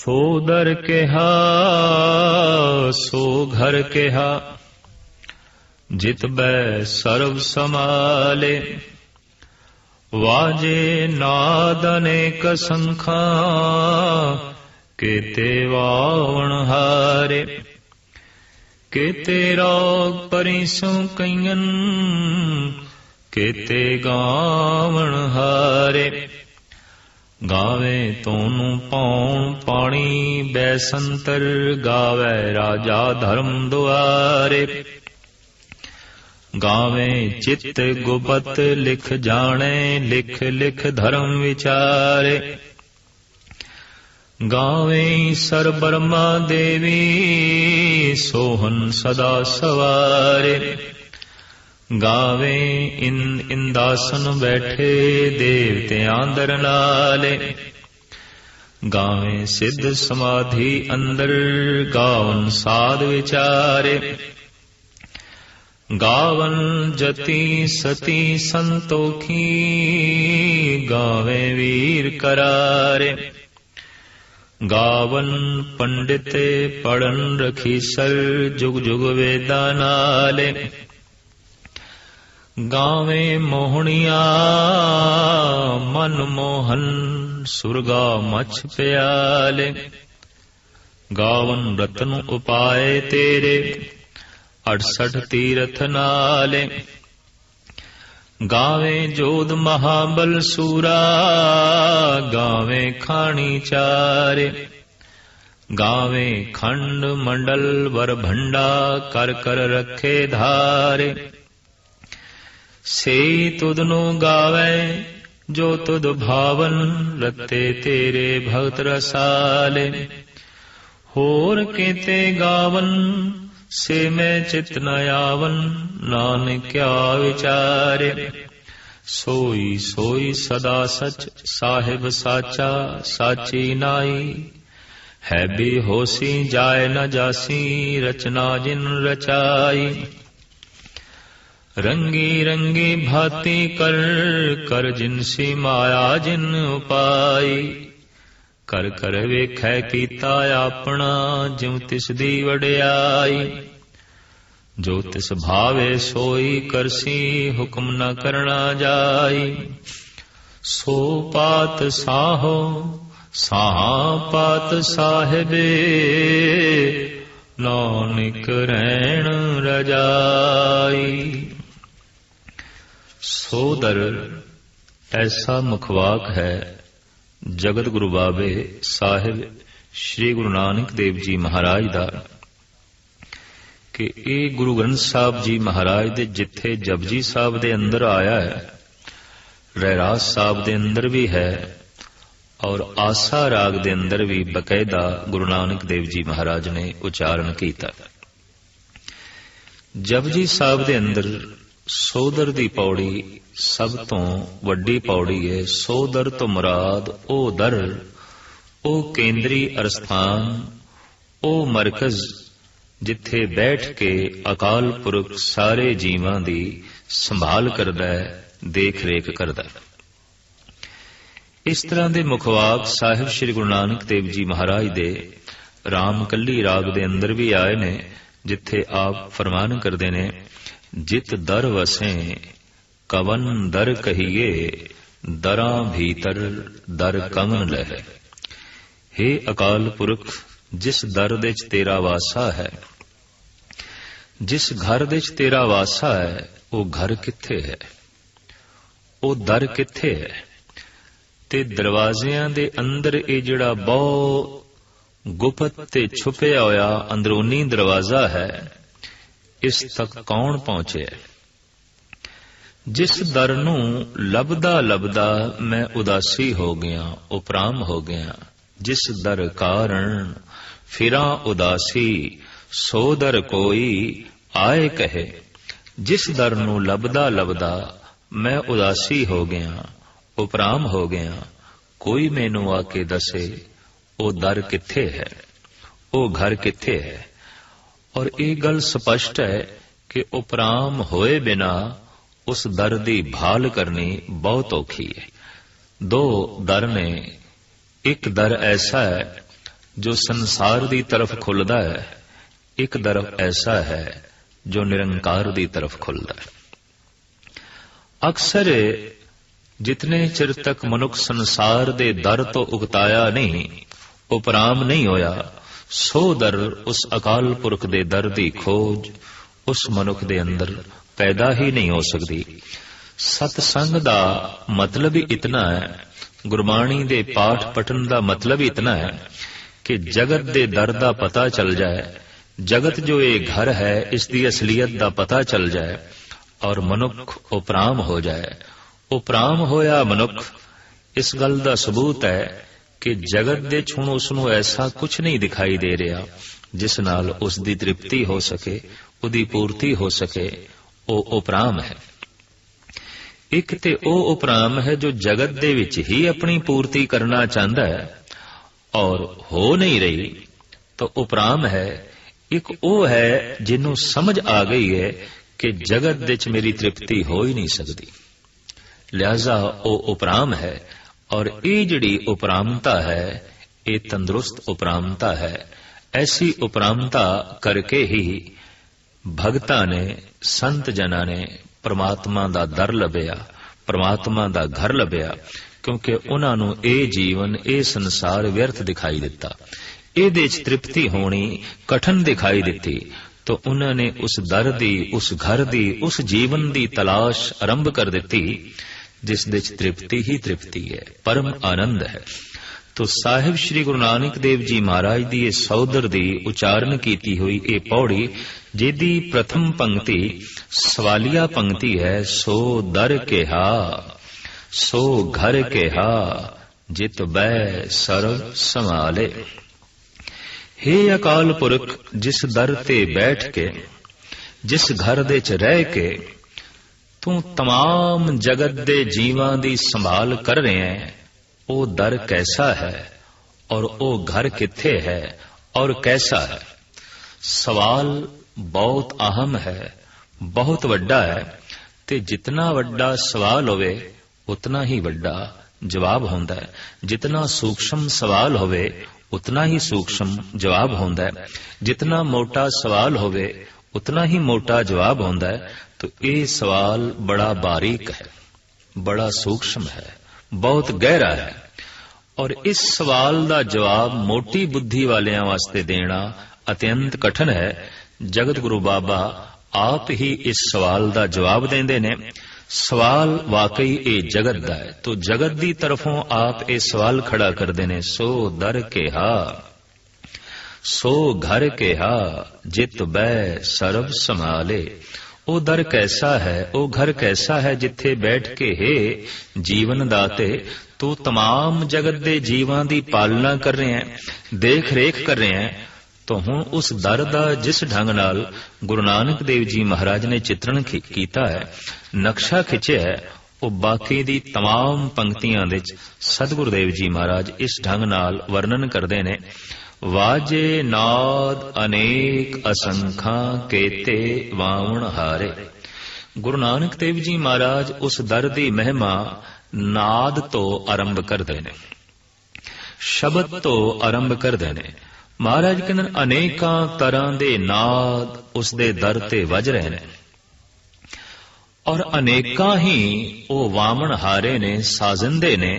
सो दर केहा सो घर केहा, जित बै सर्व समाले। वाजे नाद अनेक संखा, केते वावण हारे। केते रोग परिसु कईयन, केते गावण हारे। गावे तोनू पौण पाणी बैसंतर, गावे राजा धर्म दुआरे। गावे चित्त गुपत लिख जाने, लिख लिख धर्म विचारे। गावे सर ब्रह्मा देवी, सोहन सदा सवारे। गावे इंदासन बैठे, देवते आंदर लाले। गावे सिद्ध समाधि अंदर, गावन साध विचारे। गावन जति सती संतोखी, गावे वीर करारे। गावन पंडित पढ़न रखीसर, जुग जुग वेदा नाले। गावे मोहनिया मन मोहन, सुरगा मछ प्याले। गावन रतन उपाय तेरे, 68 तीरथ नाले। गावे जोध महाबल सूरा, गावे खानी चारे। गावे खंड मंडल वर भंडा, कर कर रखे धारे। से तुदनु गावे जो तुद भावन, रते तेरे भक्त रसाले। होर केते गावन, से मैं चित न आवन, नानक क्या विचारे। सोई सोई सदा सच, साहिब साचा साची नाई। है भी होसी जाय न जासी, रचना जिन रचाई। रंगी रंगी भांति कर, कर जिनसी माया जिन उपाई। कर कर वेखै कीता अपना, ज्यों तिस दी वड्याई। जो तिस भावे सोई करसी, हुक्म न करना जाई। सो पात साहो साहा पात साहिबे, नानक रैण रजाई। सोदर ऐसा मुखवाक है जगत गुरु बाबे साहिब श्री गुरु नानक देव जी महाराज दा, कि ਇਹ ਗੁਰੂ ਗ੍ਰੰਥ ਸਾਹਿਬ ਜੀ ਮਹਾਰਾਜ ਦੇ ਜਿੱਥੇ ਜਪਜੀ ਸਾਹਿਬ ਦੇ ਅੰਦਰ ਆਇਆ ਹੈ, ਰਹਿਰਾਸ ਸਾਹਿਬ ਦੇ ਅੰਦਰ ਵੀ ਹੈ, ਔਰ ਆਸਾ ਰਾਗ ਦੇ ਅੰਦਰ ਵੀ ਬਕਾਇਦਾ ਗੁਰੂ ਨਾਨਕ ਦੇਵ ਜੀ ਮਹਾਰਾਜ ਨੇ ਉਚਾਰਨ ਕੀਤਾ। ਜਪਜੀ ਸਾਹਿਬ ਦੇ ਅੰਦਰ ਸੋਦਰ ਦੀ ਪੌੜੀ ਸਭ ਤੋਂ ਵੱਡੀ ਪੌੜੀ ਹੈ। ਸੋਦਰ ਤੋਂ ਮੁਰਾਦ ਉਹ ਦਰ, ਉਹ ਕੇਂਦਰੀ ਅਸਥਾਨ, ਉਹ ਮਰਕਜ਼ ਜਿੱਥੇ ਬੈਠ ਕੇ ਅਕਾਲ ਪੁਰਖ ਸਾਰੇ ਜੀਵਾਂ ਦੀ ਸੰਭਾਲ ਕਰਦਾ ਹੈ, ਦੇਖ ਰੇਖ ਕਰਦਾ ਹੈ। ਇਸ ਤਰ੍ਹਾਂ ਦੇ ਮੁਖਵਾਕ ਸਾਹਿਬ ਸ੍ਰੀ ਗੁਰੂ ਨਾਨਕ ਦੇਵ ਜੀ ਮਹਾਰਾਜ ਦੇ ਰਾਮਕਲੀ ਰਾਗ ਦੇ ਅੰਦਰ ਵੀ ਆਏ ਨੇ, ਜਿੱਥੇ ਆਪ ਫਰਮਾਨ ਕਰਦੇ ਨੇ, ਜਿਤ ਦਰ ਵਸੇ ਕਵਨ ਦਰ ਕਹੀਏ, ਦਰਾਂ ਭੀਤਰ ਦਰ ਕਵਨ ਲਹੈ। हे ਅਕਾਲ ਪੁਰਖ, ਜਿਸ ਦਰ ਦੇ ਚ ਤੇਰਾ ਵਾਸਾ ਹੈ, ਜਿਸ ਘਰ ਦੇ ਚ ਤੇਰਾ ਵਾਸਾ ਹੈ, ਉਹ ਘਰ ਕਿੱਥੇ ਹੈ, ਉਹ ਦਰ ਕਿੱਥੇ ਹੈ। ਤੇ ਦਰਵਾਜ਼ਿਆਂ ਦੇ ਅੰਦਰ ਇਹ ਜਿਹੜਾ ਬਹੁਤ ਗੁਪਤ ਤੇ ਛੁਪਿਆ ਹੋਇਆ ਅੰਦਰੂਨੀ ਦਰਵਾਜ਼ਾ ਹੈ, ਇਸ ਤੱਕ ਕੌਣ ਪਹੁੰਚਿਆ। ਜਿਸ ਦਰ ਨੂੰ ਲੱਭਦਾ ਲੱਭਦਾ ਮੈਂ ਉਦਾਸੀ ਹੋ ਗਿਆ, ਉਪਰਾਮ ਹੋ ਗਿਆ। ਜਿਸ ਦਰ ਕਾਰਣ ਫਿਰਾਂ ਉਦਾਸੀ, ਸੋ ਦਰ ਕੋਈ ਆਏ ਕਹੇ। ਜਿਸ ਦਰ ਨੂੰ ਲੱਭਦਾ ਲੱਭਦਾ ਮੈਂ ਉਦਾਸੀ ਹੋ ਗਿਆ, ਉਪਰਾਮ ਹੋ ਗਿਆ, ਕੋਈ ਮੈਨੂੰ ਆ ਕੇ ਦੱਸੇ ਉਹ ਦਰ ਕਿੱਥੇ ਹੈ, ਉਹ ਘਰ ਕਿੱਥੇ ਹੈ। ਔਰ ਇਹ ਗੱਲ ਸਪਸ਼ਟ ਹੈ ਕਿ ਉਪਰਾਮ ਹੋਏ ਬਿਨਾ ਉਸ ਦਰ ਦੀ ਭਾਲ ਕਰਨੀ ਬਹੁਤ ਔਖੀ ਹੈ। ਦੋ ਦਰ ਨੇ, ਇੱਕ ਦਰ ਐਸਾ ਹੈ जो संसार दी तरफ खुलदा है, एक दर ऐसा है जो निरंकार दी तरफ खुलदा है। अक्सर जितने चिर तक मनुख संसार दे दर तो उगताया नहीं, उपराम नहीं होया, सो दर उस अकाल पुरख दे दर दी खोज उस मनुख दे अंदर पैदा ही नहीं हो सकती। सतसंग दा मतलब ही इतना है, गुरबाणी दे पाठ पठन दा मतलब ही इतना है कि जगत दे दर दा पता चल जाए, जगत जो ये घर है इसकी असलियत दा पता चल जाए और मनुख उपराम हो जाए। उपराम होया मनुख इस गल दा सबूत है कि जगत दे हुण उसनूं ऐसा कुछ नहीं दिखाई दे रहा जिस नाल उसकी तृप्ति हो सके, उदी पूर्ति हो सके। ओ उपराम है। एक ते ओ उपराम है जो जगत दे विच ही अपनी पूर्ति करना चाहता है और हो नहीं रही, तो उपराम है। एक ओ है जिन्हों समझ आ गई है कि जगत विच मेरी तृप्ति हो ही नहीं सकती, लिहाजा ओ उपराम है। और ये जिहड़ी उपरामता है ये तंदुरुस्त उपरामता है। ऐसी उपरामता करके ही भगतां ने, संत जना ने परमात्मा दा दर लभ्या, परमात्मा दा घर लभ्या, क्योंकि उन्हां नूं ये जीवन, ये संसार व्यर्थ दिखाई दिता, इहदे च तृप्ति होनी कठिन दिखाई दिती। तो उन्होंने उस दर दी, उस घर दी, उस जीवन दी तलाश आरंभ कर दी जिस दे च तृप्ति ही तृप्ति है, परम आनंद है। तो साहिब श्री गुरु नानक देव जी महाराज दी सौदर दी उचारण कीती हुई ये पौड़ी, जिहदी प्रथम पंक्ति सवालिया पंक्ति है, सो दर केहा सो घर केहा जित बै सर्व संभाले। हे अकाल पुरख, जिस दर ते बैठ के, जिस घर दे च रह के तू तमाम जगत दे जीवां दी संभाल कर रहे हैं, ओ दर कैसा है और ओ घर किथे है और कैसा है। सवाल बहुत अहम है, बहुत वड्डा है, ते जितना वड्डा सवाल होवे उतना ही वड्डा जवाब होंदा है। जितना सूक्ष्म सवाल होवे उतना ही सूक्ष्म जवाब होंदा है। जितना मोटा सवाल होवे उतना ही मोटा जवाब होंदा है। तो ये सवाल बड़ा बारीक है, बड़ा सूक्ष्म है, बहुत गहरा है, और इस सवाल का जवाब मोटी बुद्धि वालियां वास्ते देना अत्यंत कठिन है। जगत गुरु बाबा आप ही इस सवाल का जवाब देंदे ने। सवाल वाकई ये जगत दा है, तो जगत दी तरफों आप ये सवाल खड़ा करदे ने, सो दर केहा सो घर केहा जित बै सर्व संभाले। ओ दर कैसा है, ओ घर कैसा है जिथे बैठ के हे जीवन दाते तू तमाम जगत दे जीवां दी पालना कर रहे हैं, देख रेख कर रहे हैं। तो हुण उस दर दा जिस ढंग नाल गुरु नानक देव जी महाराज ने चित्रण कीता है, नक्शा खिंचिया है, वो बाकी दी तमाम पंक्तियां दे सतगुरुदेव जी महाराज इस ढंग नाल वर्णन करते ने। वाजे नाद अनेक असंखा केते वावण हारे। गुरु नानक देव जी महाराज उस दर दी महिमा नाद तो आरंभ करते ने, शब्द तो आरंभ करते ने। महाराज कहते अनेकां तरह दे नाद उस दे दर ते वज रहे ने, और अनेकां ही वो वामन हारे ने, साजिंदे ने,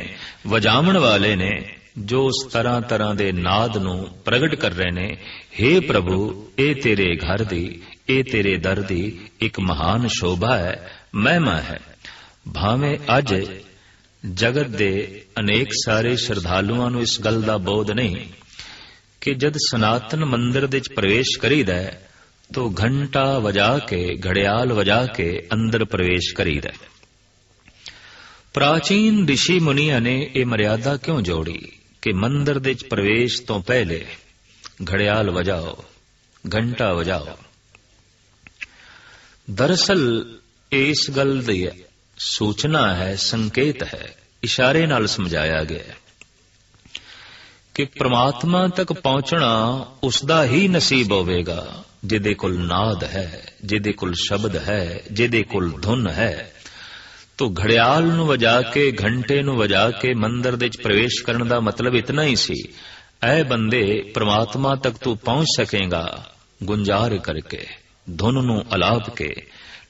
वजावण वाले ने, जो उस तरह तरह दे नाद नूं प्रगट कर रहे ने। हे प्रभु, ए तेरे घर दी, ए तेरे दर दी एक महान शोभा है, महिमा है। भावें अज जगत दे अनेक सारे श्रद्धालुआं नूं इस गल दा बोध नहीं कि जद सनातन मंदिर दे प्रवेश करीदा है तो घंटा वजा के, घड़ियाल वजा के अंदर प्रवेश करीदा है। प्राचीन ऋषि मुनिया ने यह मर्यादा क्यों जोड़ी कि मंदिर दे प्रवेश तो पहले घड़ियाल वजाओ, घंटा वजाओ। दरअसल इस गल दी सूचना है, संकेत है, इशारे नाल समझाया गया है कि परमात्मा तक पहुंचना उसदा ही नसीब होवेगा जिदे कोल नाद है, जिदे कोल शब्द है, जिदे कोल धुन है। तो घड़ियाल नूं वजा के, घंटे नूं वजा के मंदिर दे प्रवेश करने का मतलब इतना ही सी। ऐ बंदे परमात्मा तक तू पहुंच सकेगा गुंजार करके, धुन नूं अलाप के,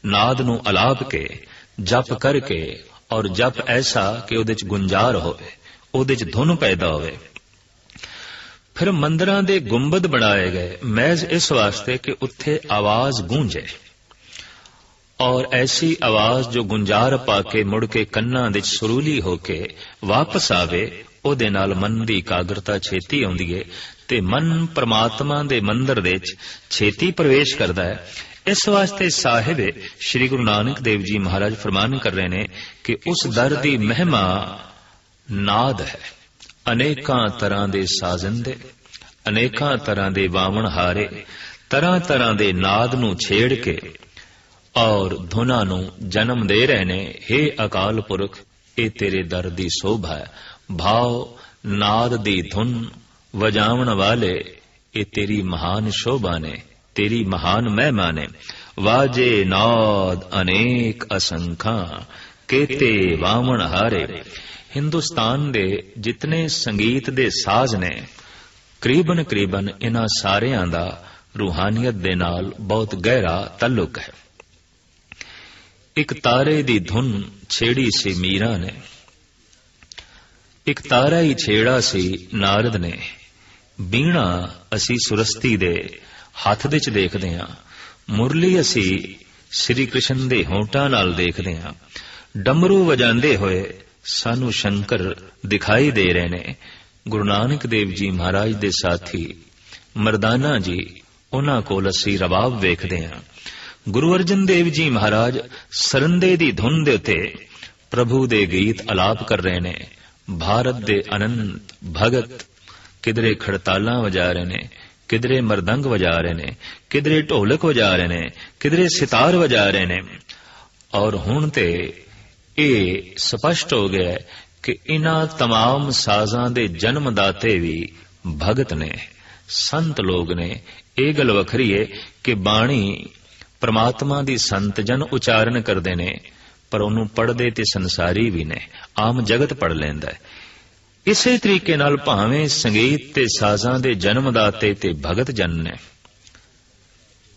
नाद नूं अलाप के, जप करके, और जप ऐसा कि उहदे च गुंजार होवे, उहदे च धुन पैदा होवे। फिर मंदिरां दे गुंबद बनाए गए महज इस वास्ते कि उत्थे आवाज गूंजे, और ऐसी आवाज जो गुंजार पाके मुड़ के कन्नां दे सुरूली होके वापस आवे, ਉਹਦੇ ਨਾਲ ਮਨ ਦੀ ਇਕਾਗਰਤਾ ਛੇਤੀ ਆਉਂਦੀ ਹੈ ਤੇ ਮਨ ਪ੍ਰਮਾਤਮਾ ਦੇ ਮੰਦਰ ਦੇ ਵਿੱਚ ਛੇਤੀ ਪ੍ਰਵੇਸ਼ ਕਰਦਾ ਹੈ। ਇਸ ਵਾਸਤੇ ਸਾਹਿਬ ਸ੍ਰੀ ਗੁਰੂ ਨਾਨਕ ਦੇਵ ਜੀ ਮਹਾਰਾਜ ਫਰਮਾਨ ਕਰ ਰਹੇ ਨੇ ਕਿ ਉਸ ਦਰ ਦੀ ਮਹਿਮਾ ਨਾਦ ਹੈ। ਅਨੇਕਾਂ ਤਰ੍ਹਾਂ ਦੇ ਸਾਜ਼ਿੰਦੇ, ਅਨੇਕਾਂ ਤਰ੍ਹਾਂ ਦੇ ਵਾਵਣ ਹਾਰੇ, ਤਰ੍ਹਾਂ ਤਰ੍ਹਾਂ ਦੇ ਨਾਦ ਨੂੰ ਛੇੜ ਕੇ ਔਰ ਧੁਨਾਂ ਨੂੰ ਜਨਮ ਦੇ ਰਹੇ ਨੇ। ਹੇ ਅਕਾਲ ਪੁਰਖ, ਇਹ ਤੇਰੇ ਦਰ ਦੀ ਸੋਭਾ ਹੈ। भाव नाद दी धुन वजावन वाले, ये तेरी महान शोभा ने, तेरी महान महिमा ने। वाजे नाद अनेक असंख्या, केते वामन हारे। हिंदुस्तान दे जितने संगीत दे साज ने, करीबन करीबन इन्हां सारियां दा रूहानियत दे नाल बहुत गहरा ताल्लुक है। एक तारे दी धुन छेड़ी सी मीरा ने, एक तारा ही छेड़ा सी नारद ने। बीणा असी सुरस्ती दे हथ विच देखदे हां, मुरली असी श्री कृष्ण दे होंठां नाल देखदे हां। डमरू वजांदे होए सानू शंकर दिखाई दे रहे ने। गुरु नानक देव जी महाराज दे साथी मरदाना जी, उन्हां कोल असी रबाब वेखदे हां। गुरु अर्जन देव जी महाराज सरंदे दी धुन दे उत्ते प्रभु दे गीत अलाप कर रहे ने। भारत दे अनंत भगत किधरे खड़तालां वजा रहे ने, किधरे मरदंग वजा रहे ने, किधरे ढोलक वजा रहे ने, किधरे सितार वजा रहे ने। और हुण ते ये स्पष्ट हो गया है कि इन्हां तमाम साजां दे जन्मदाते भी भगत ने, संत लोग ने। ये गल वखरी है कि बाणी परमात्मा दी संत जन उचारण करदे ने, पर ਉਹਨੂੰ ਪੜ੍ਹਦੇ ਤੇ ਸੰਸਾਰੀ ਵੀ ਨੇ, ਆਮ ਜਗਤ ਪੜ੍ਹ ਲੈਂਦਾ ਹੈ। ਇਸੇ ਤਰੀਕੇ ਨਾਲ ਭਾਵੇਂ ਸੰਗੀਤ ਤੇ ਸਾਜ਼ਾਂ ਦੇ ਜਨਮਦਾਤੇ ਤੇ ਭਗਤ ਜਨ ਨੇ,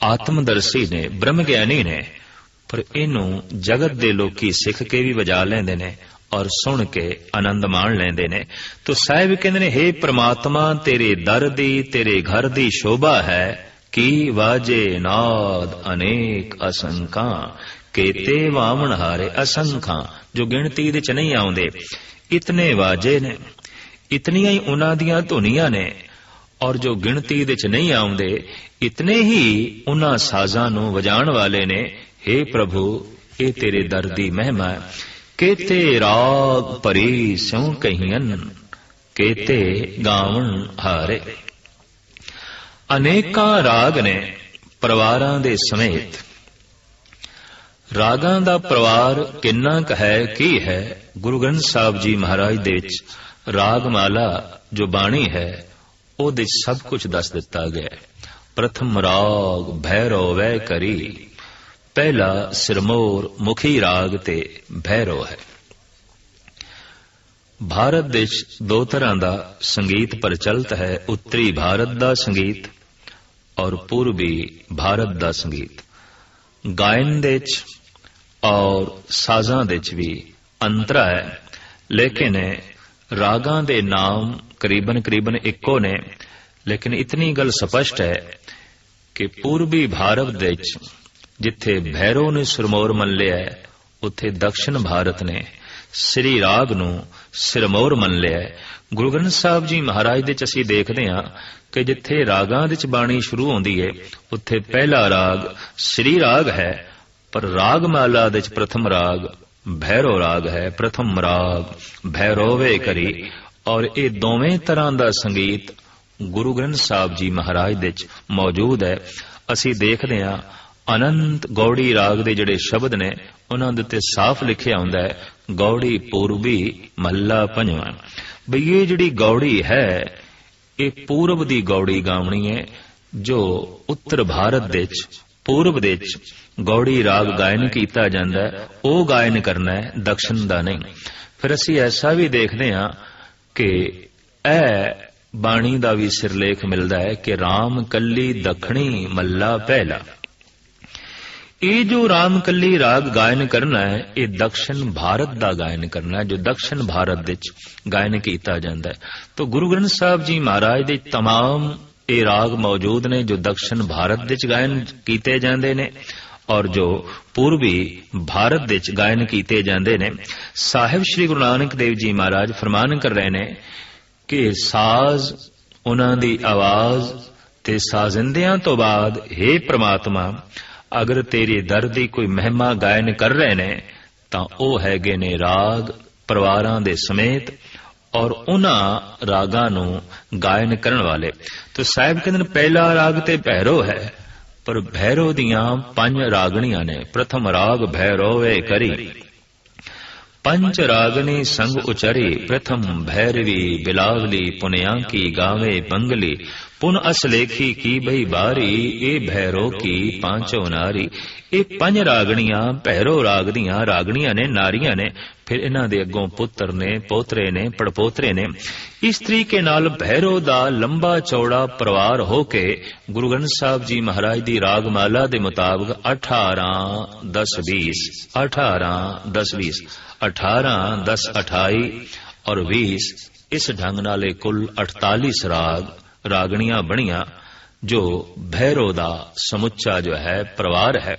ਆਤਮਦਰਸ਼ੀ ਨੇ, ਬ੍ਰਹਮ ਗਿਆਨੀ ਨੇ, ਪਰ ਇਹਨੂੰ ਜਗਤ ਦੇ ਲੋਕੀ ਸਿੱਖ ਕੇ ਵੀ ਵਜਾ ਲੈਂਦੇ ਨੇ ਔਰ ਸੁਣ ਕੇ ਆਨੰਦ ਮਾਣ ਲੈਂਦੇ ਨੇ। ਤੋ ਸਾਹਿਬ ਕਹਿੰਦੇ ਨੇ, ਹੇ ਪ੍ਰਮਾਤਮਾ, ਤੇਰੇ ਦਰ ਦੀ, ਤੇਰੇ ਘਰ ਦੀ ਸ਼ੋਭਾ ਹੈ ਕਿ ਵਾਜੇ ਨਾਦ ਅਨੇਕ ਅਸੰਖਾਂ, केते वामन हारे। असंख्या जो गिणती दे च नहीं आउंदे, इतने वाजे ने, इतनियां ही उन्हां दियां धुनियां ने, और जो गिणती दे च नहीं आउंदे इतने ही उन्हां साजां नूं वजाण वाले ने। हे प्रभु, ये तेरे दर दी महिमा है। केते राग भरी स्यों कहियन, केते गावण हारे। अनेकां राग ने परिवारां दे समेत। रागां दा परिवार किन्ना क है, की है? गुरु ग्रंथ साहब जी महाराज दे विच रागमाला जो बाणी है ओहदे सब कुछ दस दिता गया है। प्रथम राग भैरव वै करी, पहला सिरमौर मुखी राग ते भैरव है। भारत देश दो तरह का संगीत प्रचलित है, उत्तरी भारत का संगीत और पूर्वी भारत का संगीत। गायन दे और साजां दे भी अंतर है, लेकिन रागां दे नाम करीबन करीबन इक्को ने। लेकिन इतनी गल स्पष्ट है कि पूर्वी भारत दे जिथे भैरव ने सिरमौर मन लिया है, उत्थे दक्षिण भारत ने श्री राग नूं सिरमौर मन लिया है। गुरु ग्रंथ साहब जी महाराज दे असीं देखदे हां कि जिथे रागां दे बाणी शुरू होंदी है, उत्थे पहला राग श्री राग है, पर रागमाला दे प्रथम राग भैरव राग है। प्रथम राग भैरवे करी। और ये दोवें तरह का संगीत गुरु ग्रंथ साहब जी महाराज दे मौजूद है। असी देखते हां अनंत गौड़ी राग दे जिहड़े शब्द ने उन्हां दे उत्ते साफ लिखिया हुंदा है, गौड़ी पूर्वी महला पंजवां। बई ये जिहड़ी गौड़ी है, ये पूर्व दी गौड़ी गावणी है, जो उत्तर भारत दे पूर्व दे गौड़ी राग गायन कीता जांदा है, वो गायन करना है, दक्षिण दा नहीं। फिर असी ऐसा भी देखते हां कि ਬਾਣੀ ਦਾ ਵੀ ਸਿਰਲੇਖ ਮਿਲਦਾ ਹੈ ਕਿ ਰਾਮ ਕੱਲੀ ਦੱਖਣੀ ਮੱਲਾ ਪਹਿਲਾ। ਇਹ ਜੋ ਰਾਮ ਕੱਲੀ ਰਾਗ ਗਾਇਨ ਕਰਨਾ ਹੈ, ਇਹ ਦਕਸ਼ਣ ਭਾਰਤ ਦਾ ਗਾਇਨ ਕਰਨਾ ਹੈ, ਜੋ ਦਕਸ਼ਣ ਭਾਰਤ ਵਿੱਚ ਗਾਇਨ ਕੀਤਾ ਜਾਂਦਾ ਹੈ। ਤਾਂ ਗੁਰੂ ਗ੍ਰੰਥ ਸਾਹਿਬ ਜੀ ਮਹਾਰਾਜ ਦੇ तमाम ਇਹ ਰਾਗ ਮੌਜੂਦ ਨੇ ਜੋ ਦਕਸ਼ਣ ਭਾਰਤ ਵਿੱਚ ਗਾਇਨ ਕੀਤੇ ਜਾਂਦੇ ਨੇ ਔਰ ਜੋ ਪੂਰਬੀ ਭਾਰਤ ਵਿੱਚ ਗਾਇਨ ਕੀਤੇ ਜਾਂਦੇ ਨੇ। ਸਾਹਿਬ ਸ੍ਰੀ ਗੁਰੂ ਨਾਨਕ ਦੇਵ ਜੀ ਮਹਾਰਾਜ ਫਰਮਾਨ ਕਰ ਰਹੇ ਨੇ ਕਿ ਸਾਜ਼, ਉਹਨਾਂ ਦੀ ਆਵਾਜ਼ ਤੇ ਸਾਜ਼ਿੰਦਿਆਂ ਤੋਂ ਬਾਅਦ हे ਪ੍ਰਮਾਤਮਾ, ਅਗਰ ਤੇਰੇ ਦਰ ਦੀ ਕੋਈ ਮਹਿਮਾ ਗਾਇਨ ਕਰ ਰਹੇ ਨੇ ਤਾਂ ਉਹ ਹੈਗੇ ਨੇ ਰਾਗ ਪਰਿਵਾਰਾਂ ਦੇ ਸਮੇਤ ਔਰ ਉਹਨਾਂ ਰਾਗਾਂ ਨੂੰ ਗਾਇਨ ਕਰਨ ਵਾਲੇ। ਤਾਂ ਸਾਹਿਬ ਕਹਿੰਦੇ ਨੇ ਪਹਿਲਾ ਰਾਗ ਤੇ ਭੈਰੋ ਹੈ, ਪਰ ਭੈਰੋ ਦੀਆਂ 5 ਰਾਗਣੀਆਂ ਨੇ। ਪ੍ਰਥਮ ਰਾਗ ਭੈਰੋਵੇ ਕਰੀ, पंच रागनी संग उचरी, प्रथम भैरवी बिलावली, पुनिया की गावे बंगली, पुन असलेखी की बही बारी, ए भैरो की पांचों नारी। ये 5 रागणियां भैरो राग दियां रागणियां ने, नारियां ने। फिर इन्हां दे अगों पुत्र ने, पोतरे ने, पड़पोतरे ने। इस तरीके नाल भैरो दा लंबा चौड़ा परिवार होके गुरु ग्रंथ साहब जी महाराज दी रागमाला दे मुताबिक 18 10 20 18 10 20 18 10 28 और 20 इस ढंग नाले कुल 48 राग रागणियां बणियां जो भैरो दा समुच्चा जो है परिवार है।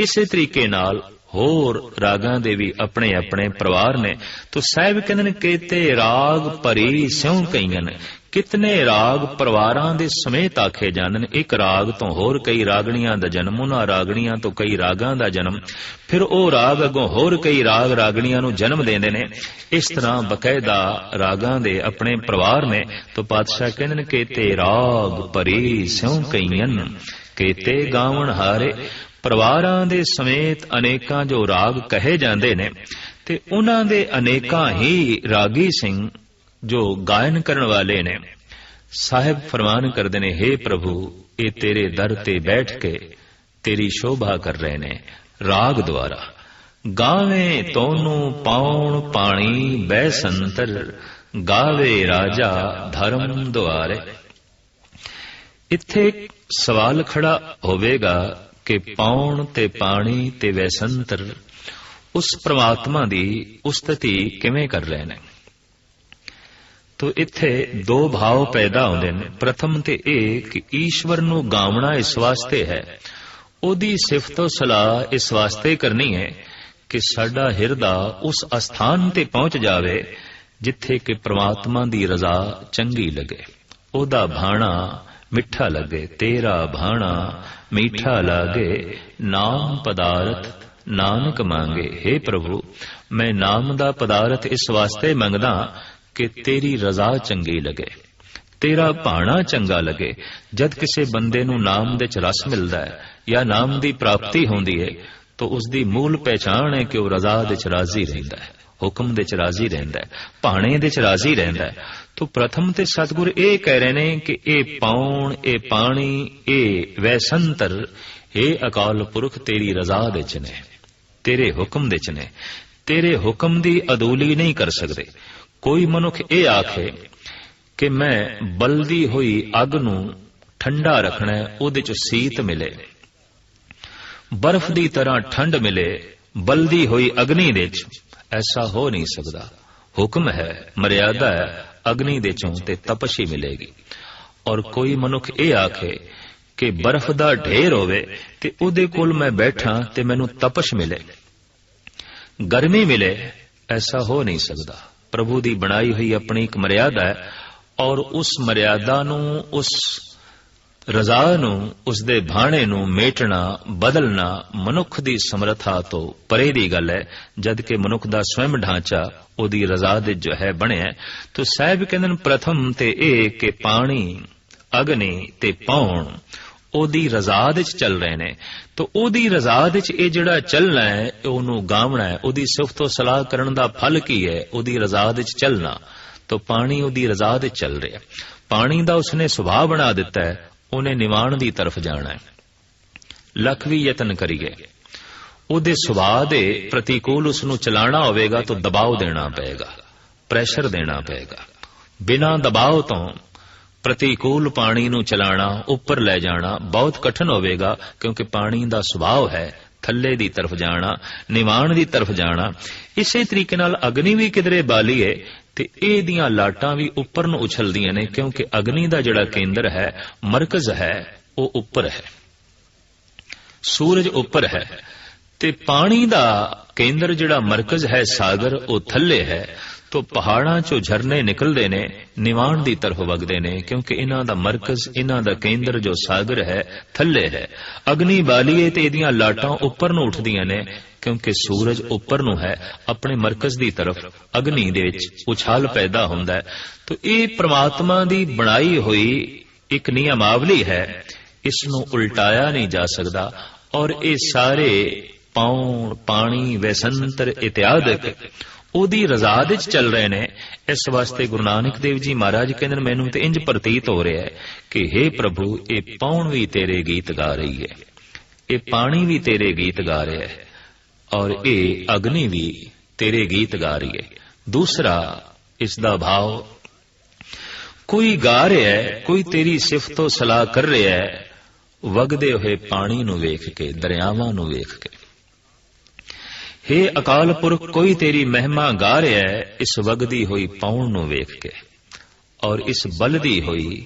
इसे तरीके नाल होर रागां दे भी अपने अपने परिवार ने। तो साहिब कहंदे ने केते राग भरी स्यों कईयन, कितने राग परिवारां दे समेत आखे जांदे ने। एक राग तो होर कई रागणियां दा जन्म, उन्हां रागणियां तो कई रागां दा जन्म, फिर ओ राग अगों होर कई राग रागणियां नूं जन्म देंदे ने। इस तरह बकायदा रागां दे अपने परिवार ने। तो पातशाह कहंदे ने केते राग भरी स्यों कईयन, केते गावण हारे। परिवारां दे समेत अनेकां जो राग कहे जांदे ने ते उन्हां दे अनेकां ही रागी सिंह जो गायन करन वाले ने। साहिब फरमान करदे ने, हे प्रभु, ये तेरे दर ते बैठ के तेरी शोभा कर रहे ने राग द्वारा। गावे तोनू पाउण पाणी बैसंतर, गावे राजा धर्म द्वारे। इत्थे सवाल खड़ा होवेगा कि पाउण ते पानी ते वैसंतर उस परमात्मा दी उस्तति किवें कर रहे ने। तो इत्थे 2 भाव पैदा होंदे ने। प्रथम ते यह कि ईश्वर नूं गावना इस वास्ते है, ओदी सिफत सलाह इस वास्ते करनी है कि साडा हिरदा उस अस्थान ते पहुंच जावे जिथे कि परमात्मा दी रजा चंगी लगे, ओदा भाणा मिठा लगे। तेरा भाणा मीठा लागे, नाम पदार्थ नानक मांगे। हे प्रभु, मैं नाम दा पदार्थ इस वास्ते मंगदा कि तेरी रजा चंगी लगे, तेरा भाणा चंगा लगे। जद किसी बंदे नूं नाम दे च रस मिलदा है या नाम दी प्राप्ति होंदी है तो उसदी मूल पहचान है कि वह रजा दे च राजी रहिंदा है, हुक्म दे च राजी रहिंदा है, भाणे दे च राजी रहिंदा है। तो प्रथम ते सतगुर ये कह रहे ने कि ए पाउण, ए पानी, ए वैसंतर, हे अकाल पुरख तेरी रजा दे च ने, तेरे हुक्म दे च ने, तेरे हुक्म दी अदूली नहीं कर सकते। कोई मनुख ये आखे कि मैं बलदी हुई अग नूं ठंडा रखना है, उहदे च सीत मिले, बर्फ दी तरह ठंड मिले बलदी हुई अग्नि दे च, ऐसा हो नहीं सकता। हुक्म है, मर्यादा है, अग्नि दे चों ते तपश ही मिलेगी। और कोई मनुख ये आखे कि बर्फ दा ढेर होवे ते उहदे कोल मैं बैठा ते मैनू तपश मिले, गर्मी मिले, ऐसा हो नहीं सकता। प्रभु दी बनाई हुई अपनी एक मर्यादा है और उस मर्यादा नू, उस रजा नू, उस दे भाणे नू मेटना बदलना मनुख दी समर्था तो परे दी गल है, जद कि मनुख दा स्वयं ढांचा ओदी रजा दे जो है बने। तो साहिब कहंदे प्रथम ते ए कि पानी, अग्नि ते पाउण ओदी रजा दे चल रहे ने। तो ओदी रजा दे ए जिहड़ा चलना है ओनू गावना है, ओदी सिफतो सलाह करन दा फल की है, ओदी रजा दे चलना। तो पानी ओदी रजा दे चल रहा है, पानी दा उसने सुभाव बना दिता है, उन्हें निवाण दी तरफ जाना है। लख भी यतन करिए, उहदे सुभाव दे प्रतिकूल उसनू चलाना होवेगा तो दबाव देना पएगा, प्रेशर देना पएगा। बिना दबाव तो ਪ੍ਰਤੀਕੂਲ ਪਾਣੀ ਨੂੰ ਚਲਾਣਾ, ਉੱਪਰ ਲੈ ਜਾਣਾ ਬਹੁਤ ਕਠਿਨ ਹੋਵੇਗਾ, ਕਿਉਂਕਿ ਪਾਣੀ ਦਾ ਸੁਭਾਅ ਹੈ ਥੱਲੇ ਦੀ ਤਰਫ ਜਾਣਾ, ਨਿਵਾਣ ਦੀ ਤਰਫ ਜਾਣਾ। ਇਸੇ ਤਰੀਕੇ ਨਾਲ ਅਗਨੀ ਵੀ ਕਿਧਰੇ ਬਾਲੀਏ ਤੇ ਇਹਦੀਆਂ ਲਾਟਾਂ ਵੀ ਉੱਪਰ ਨੂੰ ਉਛਲਦੀਆਂ ਨੇ, ਕਿਉਂਕਿ ਅਗਨੀ ਦਾ ਜਿਹੜਾ ਕੇਂਦਰ ਹੈ, ਮਰਕਜ਼ ਹੈ, ਉਹ ਉੱਪਰ ਹੈ, ਸੂਰਜ ਉੱਪਰ ਹੈ, ਤੇ ਪਾਣੀ ਦਾ ਕੇਂਦਰ ਜਿਹੜਾ ਮਰਕਜ਼ ਹੈ, ਸਾਗਰ, ਉਹ ਥੱਲੇ ਹੈ। ਤੋ ਪਹਾੜਾਂ ਚੋਂ ਝਰਨੇ ਨਿਕਲਦੇ ਨੇ, ਨਿਵਾਣ ਦੀ ਤਰਫ ਵਗਦੇ ਨੇ, ਕਿਉਂਕਿ ਇਹਨਾਂ ਦਾ ਮਰਕਜ਼, ਇਹਨਾਂ ਦਾ ਕੇਂਦਰ ਜੋ ਸਾਗਰ ਹੈ, ਥੱਲੇ ਹੈ। ਅਗਨੀ ਬਾਲੀਏ ਤੇ ਇਹਦੀਆਂ ਲਾਟਾਂ ਉੱਪਰ ਨੂੰ ਉੱਠਦੀਆਂ ਨੇ, ਕਿਉਂਕਿ ਸੂਰਜ ਉੱਪਰ ਨੂੰ ਹੈ, ਆਪਣੇ ਮਰਕਜ਼ ਦੀ ਤਰਫ ਅਗਨੀ ਦੇ ਵਿੱਚ ਉਛਾਲ ਪੈਦਾ ਹੁੰਦਾ ਹੈ। ਤੋ ਇਹ ਪ੍ਰਮਾਤਮਾ ਦੀ ਬਣਾਈ ਹੋਈ ਇੱਕ ਨਿਯਮਾਵਲੀ ਹੈ, ਇਸ ਨੂੰ ਉਲਟਾਇਆ ਨਹੀਂ ਜਾ ਸਕਦਾ। ਔਰ ਇਹ ਸਾਰੇ ਪੌਣ, ਪਾਣੀ, ਵੈਸੰਤਰ ਇਤਿਆਦਿਕ ਉਹਦੀ ਰਜ਼ਾ ਵਿੱਚ ਚੱਲ ਰਹੇ ਨੇ। ਇਸ ਵਾਸਤੇ ਗੁਰੂ ਨਾਨਕ ਦੇਵ ਜੀ ਮਹਾਰਾਜ ਕਹਿੰਦੇ ਨੇ, ਮੈਨੂੰ ਤੇ ਇੰਜ ਪ੍ਰਤੀਤ ਹੋ ਰਿਹਾ ਹੈ ਕਿ हे ਪ੍ਰਭੂ, ਇਹ ਪੌਣ ਵੀ ਤੇਰੇ ਗੀਤ ਗਾ ਰਹੀ ਹੈ, ਇਹ ਪਾਣੀ ਵੀ ਤੇਰੇ ਗੀਤ ਗਾ ਰਿਹਾ ਹੈ, ਔਰ ਇਹ ਅਗਨੀ ਵੀ ਤੇਰੇ ਗੀਤ ਗਾ ਰਹੀ ਹੈ। ਦੂਸਰਾ ਇਸ ਦਾ ਭਾਵ, ਕੋਈ ਗਾ ਰਿਹਾ ਹੈ, ਕੋਈ ਤੇਰੀ ਸਿਫਤੋ ਸਲਾਹ ਕਰ ਰਿਹਾ ਹੈ, ਵਗਦੇ ਹੋਏ ਪਾਣੀ ਨੂੰ ਵੇਖ ਕੇ, ਦਰਿਆਵਾਂ ਨੂੰ ਵੇਖ ਕੇ। हे ਅਕਾਲ ਪੁਰਖ, ਕੋਈ ਤੇਰੀ ਮਹਿਮਾ ਗਾ ਰਿਹਾ ਹੈ, ਇਸ ਵਗਦੀ ਹੋਈ ਪੌਣ ਨੂੰ ਵੇਖ ਕੇ, ਔਰ ਇਸ ਬਲਦੀ ਹੋਈ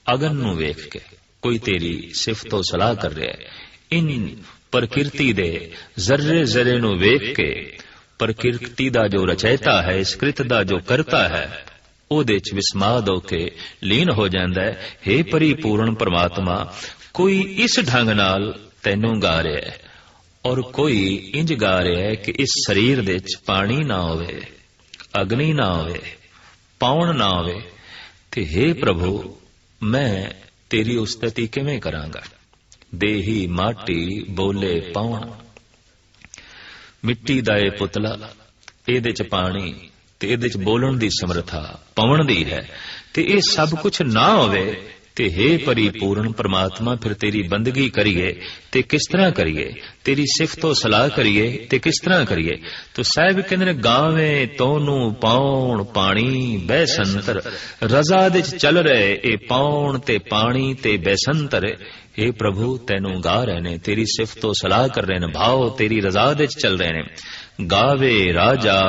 ਅਗਨ ਨੂੰ ਵੇਖ ਕੇ ਕੋਈ ਤੇਰੀ ਸਿਫਤੋ ਸਲਾਹ ਕਰ ਰਿਹਾ ਹੈ। ਇਨ ਪ੍ਰਕਿਰਤੀ ਦੇ ਜ਼ਰਰੇ ਜ਼ਰੇ ਨੂੰ ਵੇਖ ਕੇ, ਪ੍ਰਕਿਰਤੀ ਦਾ ਜੋ ਰਚੈਤਾ ਹੈ, ਇਸ ਕ੍ਰਿਤ ਦਾ ਜੋ ਕਰਤਾ ਹੈ, ਉਹਦੇ ਚ ਵਿਸਮਾਦ ਹੋ ਕੇ ਲੀਨ ਹੋ ਜਾਂਦਾ ਹੈ। हे ਪਰਿਪੂਰਨ ਪਰਮਾਤਮਾ, ਕੋਈ ਇਸ ਢੰਗ ਨਾਲ ਤੈਨੂੰ ਗਾ ਰਿਹਾ ਹੈ, ਔਰ ਕੋਈ ਇੰਜ ਗਾ ਰਿਹਾ ਹੈ ਕਿ ਇਸ ਸਰੀਰ ਦੇ ਵਿੱਚ ਪਾਣੀ ਨਾ ਹੋਵੇ, ਅਗਨੀ ਨਾ ਹੋਵੇ, ਪੌਣ ਨਾ ਹੋਵੇ, ਤੇ हे ਪ੍ਰਭੂ, ਮੈਂ ਤੇਰੀ ਉਸਤਤੀ ਕਿਵੇਂ ਕਰਾਂਗਾ। ਦੇਹੀ ਮਾਟੀ ਬੋਲੇ ਪੌਣ, ਮਿੱਟੀ ਦਾ ਇਹ ਪੁਤਲਾ, ਇਹਦੇ ਚ ਪਾਣੀ ਤੇ ਇਹਦੇ ਚ ਬੋਲਣ ਦੀ ਸਮਰੱਥਾ ਪਵਨ ਦੀ ਹੈ, ਤੇ ਇਹ ਸਭ ਕੁਝ ਨਾ ਹੋਵੇ ਤੇ हे ਪਰਿਪੂਰਨ ਪਰਮਾਤਮਾ, ਫਿਰ ਤੇਰੀ ਬੰਦਗੀ ਕਰੀਏ ਤੇ ਕਿਸ ਤਰ੍ਹਾਂ ਕਰੀਏ, ਤੇਰੀ ਸਿਫਤੋ ਸਲਾਹ ਕਰੀਏ ਤੇ ਕਿਸ ਤਰ੍ਹਾਂ ਕਰੀਏ। ਤੋ ਸਾਹਿਬ ਕਹਿੰਦੇ ਨੇ, ਗਾਵੇਂ ਤੋਨੂੰ ਪੌਣ ਪਾਣੀ ਬੈਸੰਤਰ, ਰਜ਼ਾ ਦੇ ਚ ਚੱਲ ਰਹੇ ਇਹ ਪੌਣ ਤੇ ਪਾਣੀ ਤੇ ਬੈਸੰਤਰ। हे ਪ੍ਰਭੂ, ਤੈਨੂੰ ਗਾ ਰਹੇ ਨੇ, ਤੇਰੀ ਸਿਫਤੋ ਸਲਾਹ ਕਰ ਰਹੇ ਨੇ, ਭਾਵ ਤੇਰੀ ਰਜ਼ਾ ਦੇ ਚ ਚੱਲ ਰਹੇ ਨੇ। ਗਾਵੇ ਰਾਜਾ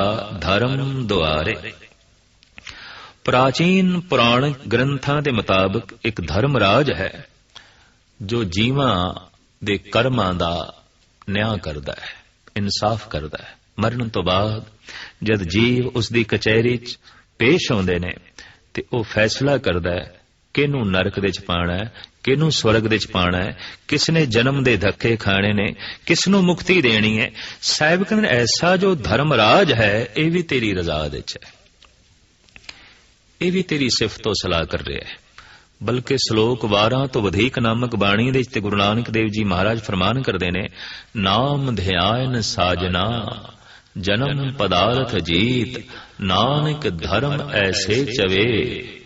ਧਰਮ ਦੁਆਰੇ, ਪ੍ਰਾਚੀਨ ਪੁਰਾਣ ਗ੍ਰੰਥਾਂ ਦੇ ਮੁਤਾਬਕ ਇੱਕ ਧਰਮ ਰਾਜ ਹੈ ਜੋ ਜੀਵਾਂ ਦੇ ਕਰਮਾਂ ਦਾ ਨਿਆਂ ਕਰਦਾ ਹੈ, ਇਨਸਾਫ ਕਰਦਾ ਹੈ। ਮਰਨ ਤੋਂ ਬਾਅਦ ਜਦ ਜੀਵ ਉਸ ਦੀ ਕਚਹਿਰੀ 'ਚ ਪੇਸ਼ ਆਉਂਦੇ ਨੇ ਤੇ ਉਹ ਫੈਸਲਾ ਕਰਦਾ ਹੈ ਕਿਹਨੂੰ ਨਰਕ ਦੇ 'ਚ ਪਾਣਾ ਹੈ, ਕਿਹਨੂੰ ਸਵਰਗ ਦੇ 'ਚ ਪਾਣਾ ਹੈ, ਕਿਸ ਨੇ ਜਨਮ ਦੇ ਧੱਕੇ ਖਾਣੇ ਨੇ, ਕਿਸ ਨੂੰ ਮੁਕਤੀ ਦੇਣੀ ਹੈ। ਸਾਹਿਬ ਕਹਿੰਦੇ ਐਸਾ ਜੋ ਧਰਮ ਰਾਜ ਹੈ, ਇਹ ਵੀ ਤੇਰੀ ਰਜ਼ਾ ਦੇ 'ਚ ਹੈ, ਇਹ ਵੀ ਤੇਰੀ ਸਿਫਤੋ ਸਲਾਹ ਕਰ ਰਿਹਾ ਹੈ। ਬਲਕਿ ਸ਼ਲੋਕ 12 ਤੋਂ ਵਧੇਕ ਨਾਮਕ ਬਾਣੀ ਦੇ ਵਿੱਚ ਗੁਰੂ ਨਾਨਕ ਦੇਵ ਜੀ ਮਹਾਰਾਜ ਫਰਮਾਨ ਕਰਦੇ ਨੇ, ਨਾਮ ਧਿਆਨ ਸਾਜਨਾ ਜਨਮ ਪਦਾਰਥ ਜੀਤ, ਨਾਨਕ ਧਰਮ ਐਸੇ ਚਵੇ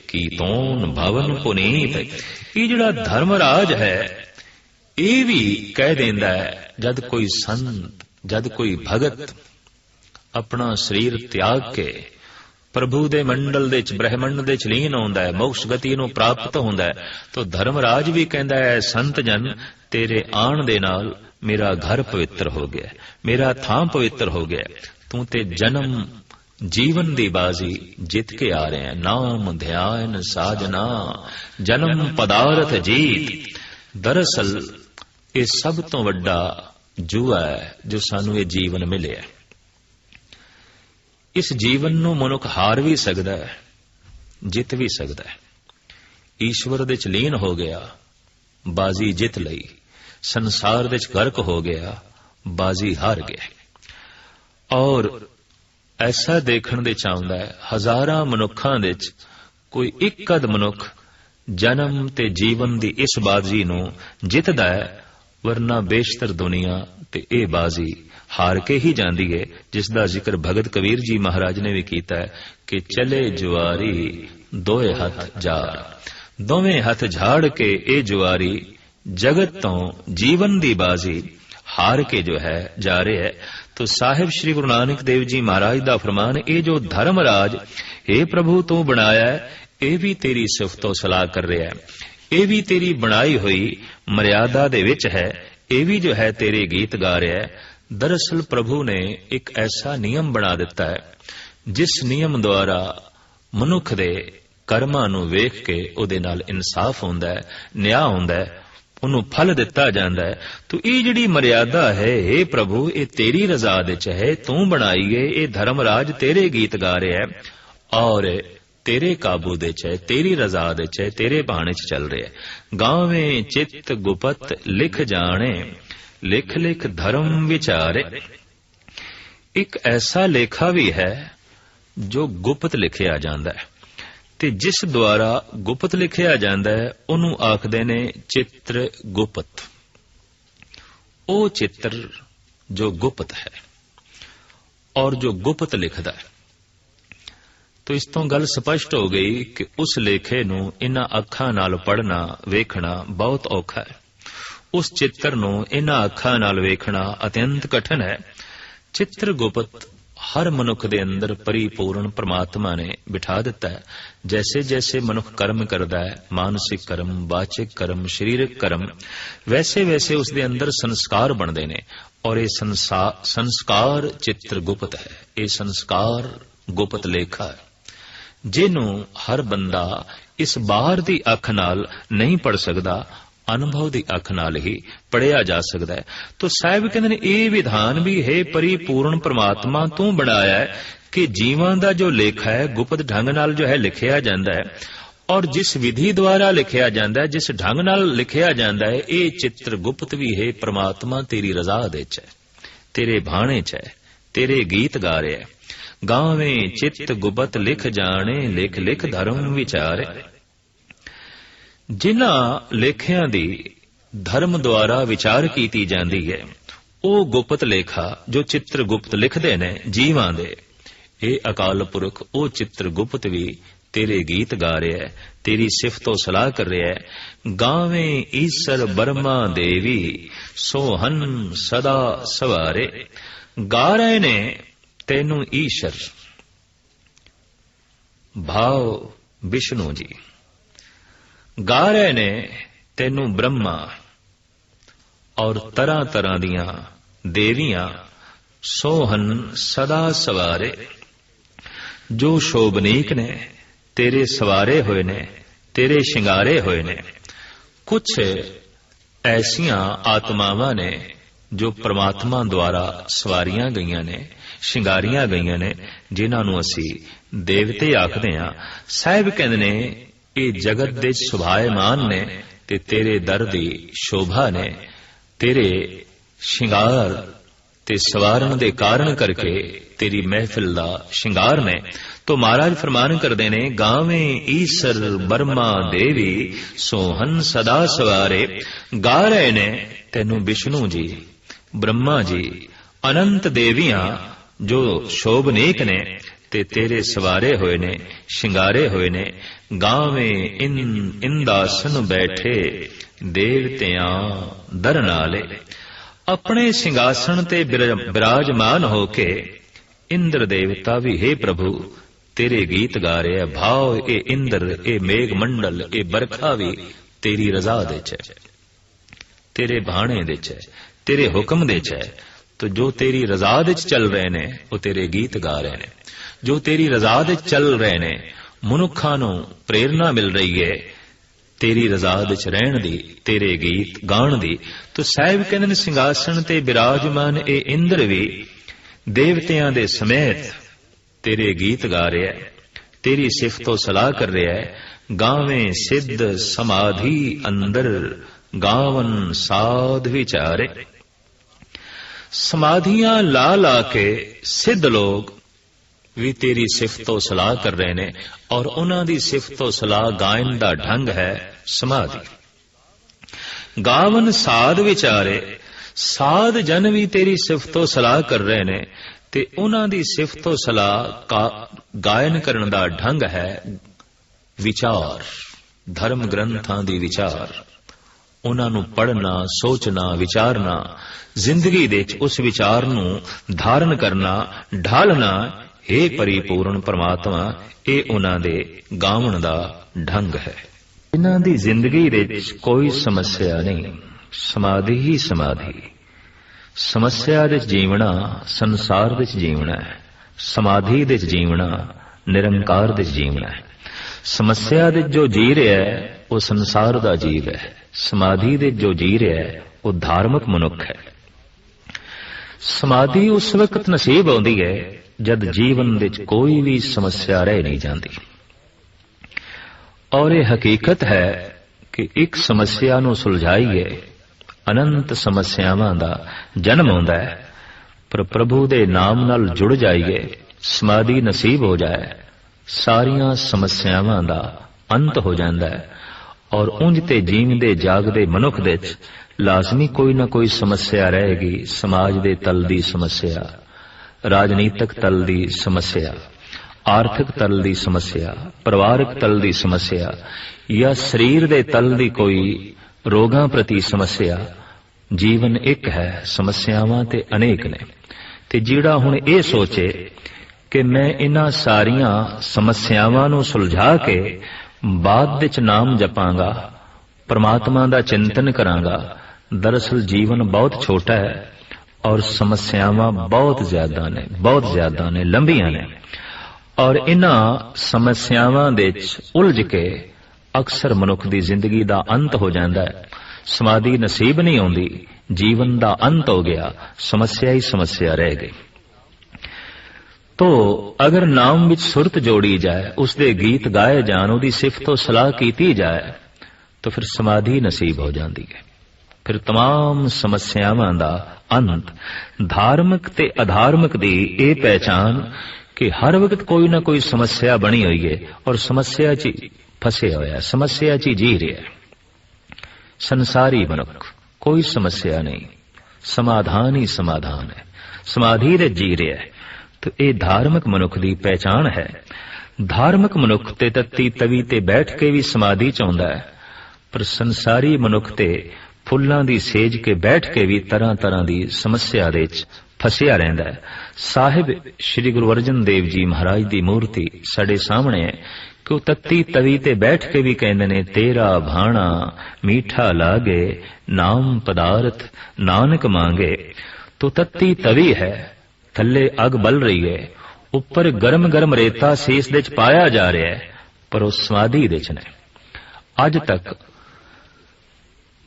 ਕੀਤੋਨ ਭਵਨ ਪੁਨੀਤ। ਇਹ ਜਿਹੜਾ ਧਰਮ ਰਾਜ ਹੈ, ਇਹ ਵੀ ਕਹਿ ਦਿੰਦਾ ਹੈ ਜਦ ਕੋਈ ਸੰਤ, ਜਦ ਕੋਈ ਭਗਤ ਆਪਣਾ ਸਰੀਰ ਤਿਆਗ ਕੇ ਪ੍ਰਭੂ ਦੇ ਮੰਡਲ ਦੇ ਵਿੱਚ, ਬ੍ਰਹਮੰਡ ਦੇ ਵਿੱਚ ਲੀਨ ਹੁੰਦਾ ਹੈ, ਮੋਕਸ਼ ਗਤੀ ਨੂੰ ਪ੍ਰਾਪਤ ਹੁੰਦਾ ਹੈ, ਤਾਂ ਧਰਮ ਰਾਜ ਵੀ ਕਹਿੰਦਾ ਹੈ, ਸੰਤ ਜਨ ਤੇਰੇ ਆਣ ਦੇ ਨਾਲ ਮੇਰਾ ਘਰ ਪਵਿੱਤਰ ਹੋ ਗਿਆ, ਮੇਰਾ ਥਾਂ ਪਵਿੱਤਰ ਹੋ ਗਿਆ, ਤੂੰ ਤੇ ਜਨਮ ਜੀਵਨ ਦੀ ਬਾਜ਼ੀ ਜਿੱਤ ਕੇ ਆ ਰਹੇ ਹੈ। ਨਾਮ ਧਿਆਨ ਸਾਜਨਾ ਜਨਮ ਪਦਾਰਥ ਜੀਤ। ਦਰਅਸਲ ਇਹ ਸਭ ਤੋਂ ਵੱਡਾ ਜੂਆ ਹੈ ਜੋ ਸਾਨੂੰ ਇਹ ਜੀਵਨ ਮਿਲਿਆ। ਇਸ ਜੀਵਨ ਨੂੰ ਮਨੁੱਖ ਹਾਰ ਵੀ ਸਕਦਾ ਹੈ, ਜਿੱਤ ਵੀ ਸਕਦਾ ਹੈ। ਈਸ਼ਵਰ ਦੇ ਚ ਲੀਨ ਹੋ ਗਿਆ, ਬਾਜ਼ੀ ਜਿੱਤ ਲਈ, ਸੰਸਾਰ ਦੇ ਚ ਗਰਕ ਹੋ ਗਿਆ, ਬਾਜ਼ੀ ਹਾਰ ਗਿਆ। ਔਰ ਐਸਾ ਦੇਖਣ ਦੇ ਚਾਹੁੰਦਾ ਹੈ, ਹਜ਼ਾਰਾਂ ਮਨੁੱਖਾਂ ਦੇ ਚ ਕੋਈ ਇੱਕ ਅੱਧ ਮਨੁੱਖ ਜਨਮ ਤੇ ਜੀਵਨ ਦੀ ਇਸ ਬਾਜ਼ੀ ਨੂੰ ਜਿੱਤਦਾ ਹੈ, ਵਰਨਾ ਬੇਸ਼ਤਰ ਦੁਨੀਆ ਤੇ ਇਹ ਬਾਜ਼ੀ ਹਾਰ ਕੇ ਹੀ ਜਾਂਦੀ ਹੈ। ਜਿਸ ਦਾ ਜ਼ਿਕਰ ਭਗਤ ਕਬੀਰ ਜੀ ਮਹਾਰਾਜ ਨੇ ਵੀ ਕੀਤਾ ਹੈ ਕਿ ਚਲੇ ਜੁਆਰੀ ਦੋਏ ਹੱਥ ਝਾੜ, ਦੋਵੇਂ ਹੱਥ ਝਾੜ ਕੇ ਇਹ ਜੁਆਰੀ ਜਗਤ ਤੋਂ ਜੀਵਨ ਦੀ ਬਾਜ਼ੀ ਹਾਰ ਕੇ ਜੋ ਹੈ ਜਾ ਰਿਹਾ ਹੈ। तो साहिब श्री गुरु नानक देव जी महाराज का फरमान, ये जो धर्म राज हे प्रभु तू बनाया है, ਇਹ ਵੀ ਤੇਰੀ ਸਿਫਤੋ ਸਲਾਹ ਕਰ ਰਿਹਾ ਹੈ, ਇਹ ਵੀ ਤੇਰੀ ਬਣਾਈ ਹੋਈ ਮਰਿਆਦਾ ਦੇ ਵਿੱਚ ਹੈ, ਇਹ ਵੀ ਜੋ ਹੈ ਤੇਰੇ ਗੀਤ ਗਾ ਰਿਹਾ ਹੈ। ਦਰਅਸਲ ਪ੍ਰਭੂ ਨੇ ਇੱਕ ਐਸਾ ਨਿਯਮ ਬਣਾ ਦਿੱਤਾ ਹੈ, ਜਿਸ ਨਿਯਮ ਦੁਆਰਾ ਮਨੁੱਖ ਦੇ ਕਰਮਾਂ ਨੂੰ ਵੇਖ ਕੇ ਉਹਦੇ ਨਾਲ ਇਨਸਾਫ ਹੁੰਦਾ ਹੈ, ਨਿਆਂ ਹੁੰਦਾ ਹੈ, ਉਹਨੂੰ ਫਲ ਦਿੱਤਾ ਜਾਂਦਾ ਹੈ। ਤੋ ਇਹ ਜਿਹੜੀ ਮਰਿਆਦਾ ਹੈ, ਇਹ ਪ੍ਰਭੂ ਇਹ ਤੇਰੀ ਰਜ਼ਾ ਦੇ ਚ ਹੈ, ਤੂੰ ਬਣਾਈ ਹੈ, ਇਹ ਧਰਮਰਾਜ ਤੇਰੇ ਗੀਤ ਗਾ ਰਿਹਾ ਹੈ ਔਰ ਤੇਰੇ ਕਾਬੂ ਦੇ ਚ ਹੈ, ਤੇਰੀ ਰਜ਼ਾ ਦੇ ਚ ਹੈ, ਤੇਰੇ ਬਾਣੇ ਚ ਚੱਲ ਰਿਹਾ ਹੈ। ਗਾਵੇਂ ਚਿੱਤ ਗੁਪਤ ਲਿਖ ਜਾਣੇ, ਲਿਖ ਲਿਖ ਧਰਮ ਵਿਚਾਰੇ। ਇੱਕ ਐਸਾ ਲੇਖਾ ਵੀ ਹੈ ਜੋ ਗੁਪਤ ਲਿਖਿਆ ਜਾਂਦਾ ਹੈ, ਤੇ ਜਿਸ ਦੁਆਰਾ ਗੁਪਤ ਲਿਖਿਆ ਜਾਂਦਾ ਹੈ ਉਹਨੂੰ ਆਖਦੇ ਨੇ ਚਿੱਤਰ ਗੁਪਤ। ਉਹ ਚਿੱਤਰ ਜੋ ਗੁਪਤ ਹੈ ਔਰ ਜੋ ਗੁਪਤ ਲਿਖਦਾ ਹੈ। ਤੋ ਇਸ ਤੋਂ ਗੱਲ ਸਪਸ਼ਟ ਹੋ ਗਈ ਕਿ ਉਸ ਲੇਖੇ ਨੂੰ ਇਨ੍ਹਾਂ ਅੱਖਾਂ ਨਾਲ ਪੜ੍ਹਨਾ ਵੇਖਣਾ ਬਹੁਤ ਔਖਾ ਹੈ। ਉਸ ਚਿੱਤਰ ਨੂੰ ਇਨ੍ਹਾਂ ਅੱਖਾਂ ਨਾਲ ਵੇਖਣਾ ਅਤਿਅੰਤ ਕਠਿਨ ਹੈ। ਚਿੱਤਰ ਗੁਪਤ ਹਰ ਮਨੁੱਖ ਦੇ ਅੰਦਰ ਪਰਿਪੂਰਨ ਪ੍ਰਮਾਤਮਾ ਨੇ ਬਿਠਾ ਦਿੱਤਾ ਹੈ। ਜੈਸੇ ਜੈਸੇ ਮਨੁੱਖ ਕਰਮ ਕਰਦਾ ਹੈ, ਮਾਨਸਿਕ ਕਰਮ, ਵਾਚਿਕ ਕਰਮ, ਸਰੀਰਕ ਕਰਮ, ਵੈਸੇ ਵੈਸੇ ਉਸ ਦੇ ਅੰਦਰ ਸੰਸਕਾਰ ਬਣਦੇ ਨੇ ਔਰ ਇਹ ਸੰਸਕਾਰ ਚਿੱਤਰ ਗੁਪਤ ਹੈ। ਇਹ ਸੰਸਕਾਰ ਗੁਪਤ ਲੇਖਾ ਹੈ, ਜਿਹਨੂੰ ਹਰ ਬੰਦਾ ਇਸ ਬਾਹਰ ਦੀ ਅੱਖ ਨਾਲ ਨਹੀਂ ਪੜ ਸਕਦਾ, ਅਨੁਭਵ ਦੀ ਅੱਖ ਨਾਲ ਹੀ ਪੜਿਆ ਜਾ ਸਕਦਾ ਹੈ। ਤੋ ਸਾਹਿਬ ਕਹਿੰਦੇ ਨੇ ਇਹ ਵਿਧਾਨ ਵੀ ਹੈ ਪਰਿਪੂਰਨ ਪ੍ਰਮਾਤਮਾ ਤੂੰ ਬਣਾਇਆ ਹੈ ਕਿ ਜੀਵਾਂ ਦਾ ਜੋ ਲੇਖਾ ਹੈ ਗੁਪਤ ਢੰਗ ਨਾਲ ਜੋ ਹੈ ਲਿਖਿਆ ਜਾਂਦਾ ਹੈ ਔਰ ਜਿਸ ਵਿਧੀ ਦੁਆਰਾ ਲਿਖਿਆ ਜਾਂਦਾ ਹੈ, ਜਿਸ ਢੰਗ ਨਾਲ ਲਿਖਿਆ ਜਾਂਦਾ ਹੈ, ਇਹ ਚਿੱਤਰ ਗੁਪਤ ਵੀ ਹੈ ਪ੍ਰਮਾਤਮਾ ਤੇਰੀ ਰਜ਼ਾ ਦੇ ਚ ਹੈ, ਤੇਰੇ ਭਾਣੇ ਚ ਹੈ, ਤੇਰੇ ਗੀਤ ਗਾ ਰਿਹਾ ਹੈ। ਗਾਵੇਂ ਚਿੱਤ ਗੁਪਤ ਲਿਖ ਜਾਣੇ, ਲਿਖ ਲਿਖ ਧਰਮ ਵਿਚਾਰੇ। ਜਿਨ੍ਹਾਂ ਲੇਖਿਆਂ ਦੀ ਧਰਮ ਦੁਆਰਾ ਵਿਚਾਰ ਕੀਤੀ ਜਾਂਦੀ ਹੈ, ਉਹ ਗੁਪਤ ਲੇਖਾ ਜੋ ਚਿੱਤਰ ਗੁਪਤ ਲਿਖਦੇ ਨੇ ਜੀਵਾਂ ਦੇ, ਇਹ ਅਕਾਲ ਪੁਰਖ ਉਹ ਚਿੱਤਰ ਗੁਪਤ ਵੀ ਤੇਰੇ ਗੀਤ ਗਾ ਰਿਹਾ ਹੈ, ਤੇਰੀ ਸਿਫਤੋ ਸਲਾਹ ਕਰ ਰਿਹਾ ਹੈ। ਗਾਵੇਂ ਈਸਰ ਬਰਮਾ ਦੇਵੀ ਸੋਹਨ ਸਦਾ ਸਵਾਰੇ। ਗਾ ਰਹੇ ਨੇ ਤੈਨੂੰ ਈਸ਼ਰ ਭਾਵ ਵਿਸ਼ਨੂੰ ਜੀ, ਗਾ ਰਹੇ ਨੇ ਤੈਨੂੰ ਬ੍ਰਹਮਾ ਔਰ ਤਰ੍ਹਾਂ ਤਰ੍ਹਾਂ ਦੀਆਂ ਦੇਵੀਆਂ ਸੋਹਨ ਸਦਾ ਸਵਾਰੇ, ਜੋ ਸ਼ੋਭਨੀਕ ਨੇ, ਤੇਰੇ ਸਵਾਰੇ ਹੋਏ ਨੇ, ਤੇਰੇ ਸ਼ਿੰਗਾਰੇ ਹੋਏ ਨੇ। ਕੁਛ ਐਸੀਆਂ ਆਤਮਾਵਾਂ ਨੇ ਜੋ ਪ੍ਰਮਾਤਮਾ ਦੁਆਰਾ ਸਵਾਰੀਆਂ ਗਈਆਂ ਨੇ, ਸ਼ਿੰਗਾਰੀਆਂ ਗਈਆਂ ਨੇ, ਜਿਨ੍ਹਾਂ ਨੂੰ ਅਸੀਂ ਦੇਵਤੇ ਆਖਦੇ ਹਾਂ। ਸਾਹਿਬ ਕਹਿੰਦੇ ਨੇ ਇਹ ਜਗਤ ਦੇ ਸੁਭਾਏਮਾਨ ਨੇ ਤੇ ਤੇਰੇ ਦਰ ਦੀ ਸ਼ੋਭਾ ਨੇ, ਤੇਰੇ ਸ਼ਿੰਗਾਰ ਤੇ ਸਵਾਰਨ ਦੇ ਕਾਰਨ ਕਰਕੇ ਤੇਰੀ ਮਹਿਫਿਲ ਦਾ ਸ਼ਿੰਗਾਰ ਨੇ। ਤੋ ਮਹਾਰਾਜ ਫਰਮਾਨ ਕਰਦੇ ਨੇ ਗਾਵੇਂ ਈਸਰ ਬਰਮਾ ਦੇਵੀ ਸੋਹਨ ਸਦਾ ਸਵਾਰੇ। ਗਾ ਰਹੇ ਨੇ ਤੈਨੂੰ ਵਿਸ਼ਨੂੰ ਜੀ, ਬ੍ਰਹਮਾ ਜੀ, ਅਨੰਤ ਦੇਵੀਆਂ ਜੋ ਸ਼ੋਭਨੀਕ ਨੇ ਤੇ ਤੇਰੇ ਸਵਾਰੇ ਹੋਏ ਨੇ, ਸ਼ਿੰਗਾਰੇ ਹੋਏ ਨੇ। ਗਾਵੇਂ ਇੰਦਾਸਨ ਬੈਠੇ ਦੇਵਤਿਆਂ ਦਰ ਨਾਲੇ। ਆਪਣੇ ਸਿੰਘਾਸਣ ਤੇ ਬਿਰਾਜਮਾਨ ਹੋ ਕੇ ਇੰਦਰ ਦੇਵਤਾ ਵੀ ਹੈ ਪ੍ਰਭੂ ਤੇਰੇ ਗੀਤ ਗਾ ਰਿਹਾ। ਭਾਵ ਇਹ ਇੰਦਰ, ਇਹ ਮੇਘ ਮੰਡਲ, ਇਹ ਬਰਖਾ ਵੀ ਤੇਰੀ ਰਜ਼ਾ ਦੇ ਚ ਹੈ, ਤੇਰੇ ਬਾਣੇ ਦੇ ਚ ਹੈ, ਤੇਰੇ ਹੁਕਮ ਦੇ ਚ ਹੈ। ਤੋ ਜੋ ਤੇਰੀ ਰਜ਼ਾ ਦੇ ਚ ਚੱਲ ਰਹੇ ਨੇ ਉਹ ਤੇਰੇ ਗੀਤ ਗਾ ਰਹੇ ਨੇ। ਜੋ ਤੇਰੀ ਰਜ਼ਾ ਦੇ ਚੱਲ ਰਹੇ ਨੇ, ਮਨੁੱਖਾਂ ਨੂੰ ਪ੍ਰੇਰਨਾ ਮਿਲ ਰਹੀ ਹੈ ਤੇਰੀ ਰਜ਼ਾ ਦੇ ਚ ਰਹਿਣ ਦੀ, ਤੇਰੇ ਗੀਤ ਗਾਣ ਦੀ। ਤੋ ਸਾਹਿਬ ਕਹਿੰਦੇ ਨੇ ਸਿੰਘਾਸਣ ਤੇ ਬਿਰਾਜਮਾਨ ਇਹ ਇੰਦਰ ਵੀ ਦੇਵਤਿਆਂ ਦੇ ਸਮੇਤ ਤੇਰੇ ਗੀਤ ਗਾ ਰਿਹਾ ਹੈ, ਤੇਰੀ ਸਿਫਤੋ ਸਲਾਹ ਕਰ ਰਿਹਾ ਹੈ। ਗਾਵੇਂ ਸਿੱਧ ਸਮਾਧੀ ਅੰਦਰ ਗਾਵਨ ਸਾਧ ਵਿਚਾਰੇ। ਸਮਾਧੀਆਂ ਲਾ ਲਾ ਕੇ ਸਿੱਧ ਲੋਕ ਵੀ ਤੇਰੀ ਸਿਫਤੋ ਸਲਾਹ ਕਰ ਰਹੇ ਨੇ ਔਰ ਉਹਨਾਂ ਦੀ ਸਿਫਤੋ ਸਲਾਹ ਗਾਇਨ ਦਾ ਢੰਗ ਹੈ ਸਮਾਧੀ। ਗਾਵਨ ਸਾਧ ਵਿਚਾਰੇ, ਸਾਧ ਜਨ ਵੀ ਤੇਰੀ ਸਿਫਤੋ ਸਲਾਹ ਕਰ ਰਹੇ ਨੇ ਤੇ ਉਹਨਾਂ ਦੀ ਸਿਫਤੋ ਸਲਾਹ ਗਾਇਨ ਕਰਨ ਦਾ ਢੰਗ ਹੈ ਵਿਚਾਰ, ਧਰਮ ਗ੍ਰੰਥਾਂ ਦੀ ਵਿਚਾਰ। ਉਹਨਾਂ ਨੂੰ ਪੜ੍ਹਨਾ, ਸੋਚਣਾ, ਵਿਚਾਰਨਾ, ਜ਼ਿੰਦਗੀ ਦੇ ਵਿੱਚ ਉਸ ਵਿਚਾਰ ਨੂੰ ਧਾਰਨ ਕਰਨਾ, ਢਾਲਣਾ, हे परिपूर्ण परमात्मा, ये उन्हां दे गावण दा ढंग है। इन्हां दी जिंदगी विच कोई समस्या नहीं, समाधि ही समाधि। समस्या दे जीवना संसार दे जीवना है, समाधि दे जीवना निरंकार दे जीवना है। समस्या दे जो जी रहा है वो संसार दा जीव है, समाधि दे जो जी रहा है वो धार्मिक मनुख है। समाधि उस वक्त नसीब आउंदी है जद जीवन विच कोई भी समस्या रह नहीं जाती। और ये हकीकत है कि एक समस्या नूं सुलझाईए अनंत समस्यावां दा जन्म आउंदा है, पर प्रभु दे नाम नाल जुड़ जाइए, समाधि नसीब हो जाए, सारियां समस्यावां दा अंत हो जांदा है। और उंज ते जीवदे जागदे मनुख दे लाजमी कोई ना कोई समस्या रहेगी। समाज दे तल दी समस्या, राजनीतिक तल दी समस्या, आर्थिक तल दी समस्या, परिवारक तल दी समस्या, या शरीर दे तल दी कोई रोगां प्रति समस्या। जीवन एक है, समस्यावां ते अनेक ने। ते जिहड़ा हुण ये सोचे कि मैं इन्हां सारियां समस्यावां नूं सुलझा के बाद विच नाम जपांगा, परमात्मा दा चिंतन करांगा, दरअसल जीवन बहुत छोटा है और समस्यावां बहुत ज्यादा ने, लंबियां ने। और इन्हां समस्यावां विच उलझ के अक्सर मनुख दी जिंदगी दा अंत हो जांदा है। समाधि नसीब नहीं आउंदी, जीवन दा अंत हो गया, समस्या ही समस्या रह गई। तो अगर नाम विच सुरत जोड़ी जाए, उसदे गीत गाए जान, उहदी सिफतो सलाह कीती जाए, तो फिर समाधि नसीब हो जाती है। फिर तमाम समस्यावां दा अंत। धार्मिक ते अधार्मिक दी ये पहचान कि हर वक्त कोई ना कोई समस्या बनी हुई है और समस्या च फसे होया, समस्या च जी रहा है। संसारी मनुख कोई समस्या नहीं, समाधान ही समाधान है, समाधि दे जी रहा है। तो ये धार्मिक मनुख दी पहचान है। धार्मिक मनुख ते तत्ती तवी ते बैठ के भी समाधि च आउंदा है, पर संसारी मनुख ते फुल्लां दी सेज के बैठ के भी तरह तरह दी समस्या दे च फसिया रहिंदा है। साहिब श्री गुरु अर्जन देव जी महाराज दी मूर्ति साडे सामने है कि वो तत्ती तवी ते बैठ के भी कहंदे ने, तेरा भाणा मीठा लागे, नाम पदार्थ नानक मांगे। तो तत्ती तवी है, थल्ले अग बल रही है, ऊपर गरम गरम रेता सीस दे च पाया जा रहा है, पर उस समाधि दे च ने। अज तक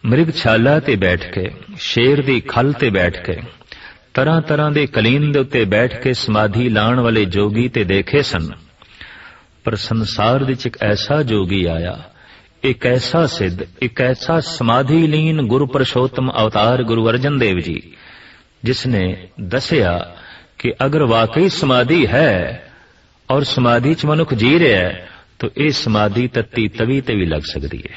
मृगशाला ते बैठ के, शेर दी खल ते बैठ के, तरह तरह दे कलीन दे उत्ते बैठ के समाधि लाण वाले जोगी ते देखे सन, पर संसार विच एक ऐसा जोगी आया, एक ऐसा सिद्ध, एक ऐसा समाधि लीन गुरु पुरुषोत्तम अवतार गुरु अर्जन देव जी, जिसने दसिया कि अगर वाकई समाधि है और समाधि च मनुख जी रहा है, तो यह समाधि तत्ती तवी ते भी लग सकती है,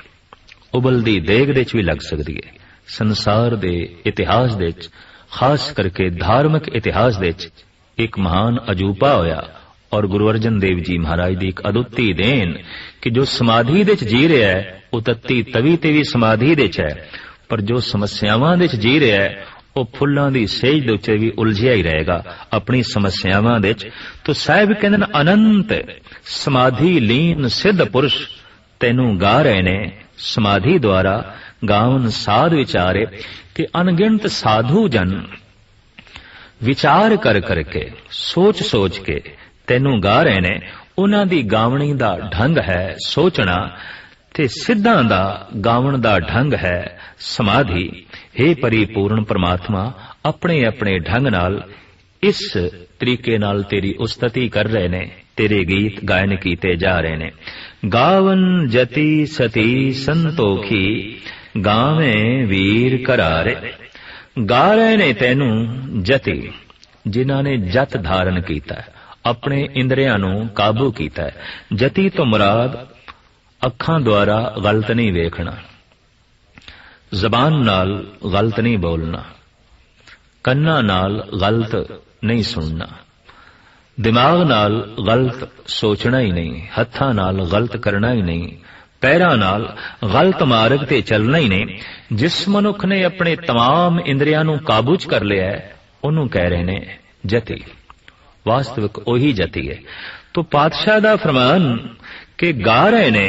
उबलदी देग दे च भी लग सकती है। संसार दे इतिहास दे च, खास करके धार्मिक इतिहास दे च एक महान अजूबा होया और गुरु अर्जन देव जी महाराज दी एक अदुੱਤੀ देन कि जो समाधि दे च जी रहा है वो तत्ती तवी ते भी समाधि दे च है, पर जो समस्यावां दे च जी रहा है वो फुल्लां दी सेज दे उत्ते भी उलझिया ही रहेगा अपनी समस्यावां दे च। तो साहिब कहंदे ने, अनंत समाधि लीन सिद्ध पुरुष तैनू गा रहे ने, समाधि द्वारा गावन साध विचारे कि अनगिनत साधु जन विचार कर करके, सोच सोच के तैनू गा रहे ने। उन्हां दी गावणी दा ढंग है सोचना, ते सिद्धां दा गावण दा ढंग है समाधि। हे परिपूर्ण परमात्मा, अपने अपने ढंग नाल इस तरीके नाल तेरी उस्तति कर रहे ने, तेरे गीत गायन कीते जा रहे ने। गावन जति सती संतोखी, गावें वीर करारे। गा रहे ने तैनू जति, जिन्हां ने जत धारण कीता है, अपने इंद्रियां नू काबू कीता है। जति तो मुराद अखां द्वारा गलत नहीं वेखना, जबान नाल गलत नहीं बोलना, कन्ना नाल गलत नहीं सुनना, दिमाग नाल गलत सोचना ही नहीं, हत्थां नाल गलत करना ही नहीं, पैरां नाल गलत मार्ग ते चलना ही नहीं। जिस मनुख ने अपने तमाम इंद्रियां नू काबू च कर लिया है, उन्होंने कह रहे ने जति। वास्तविक ओही जती है। तो पातशाह दा फरमान कि गा रहे ने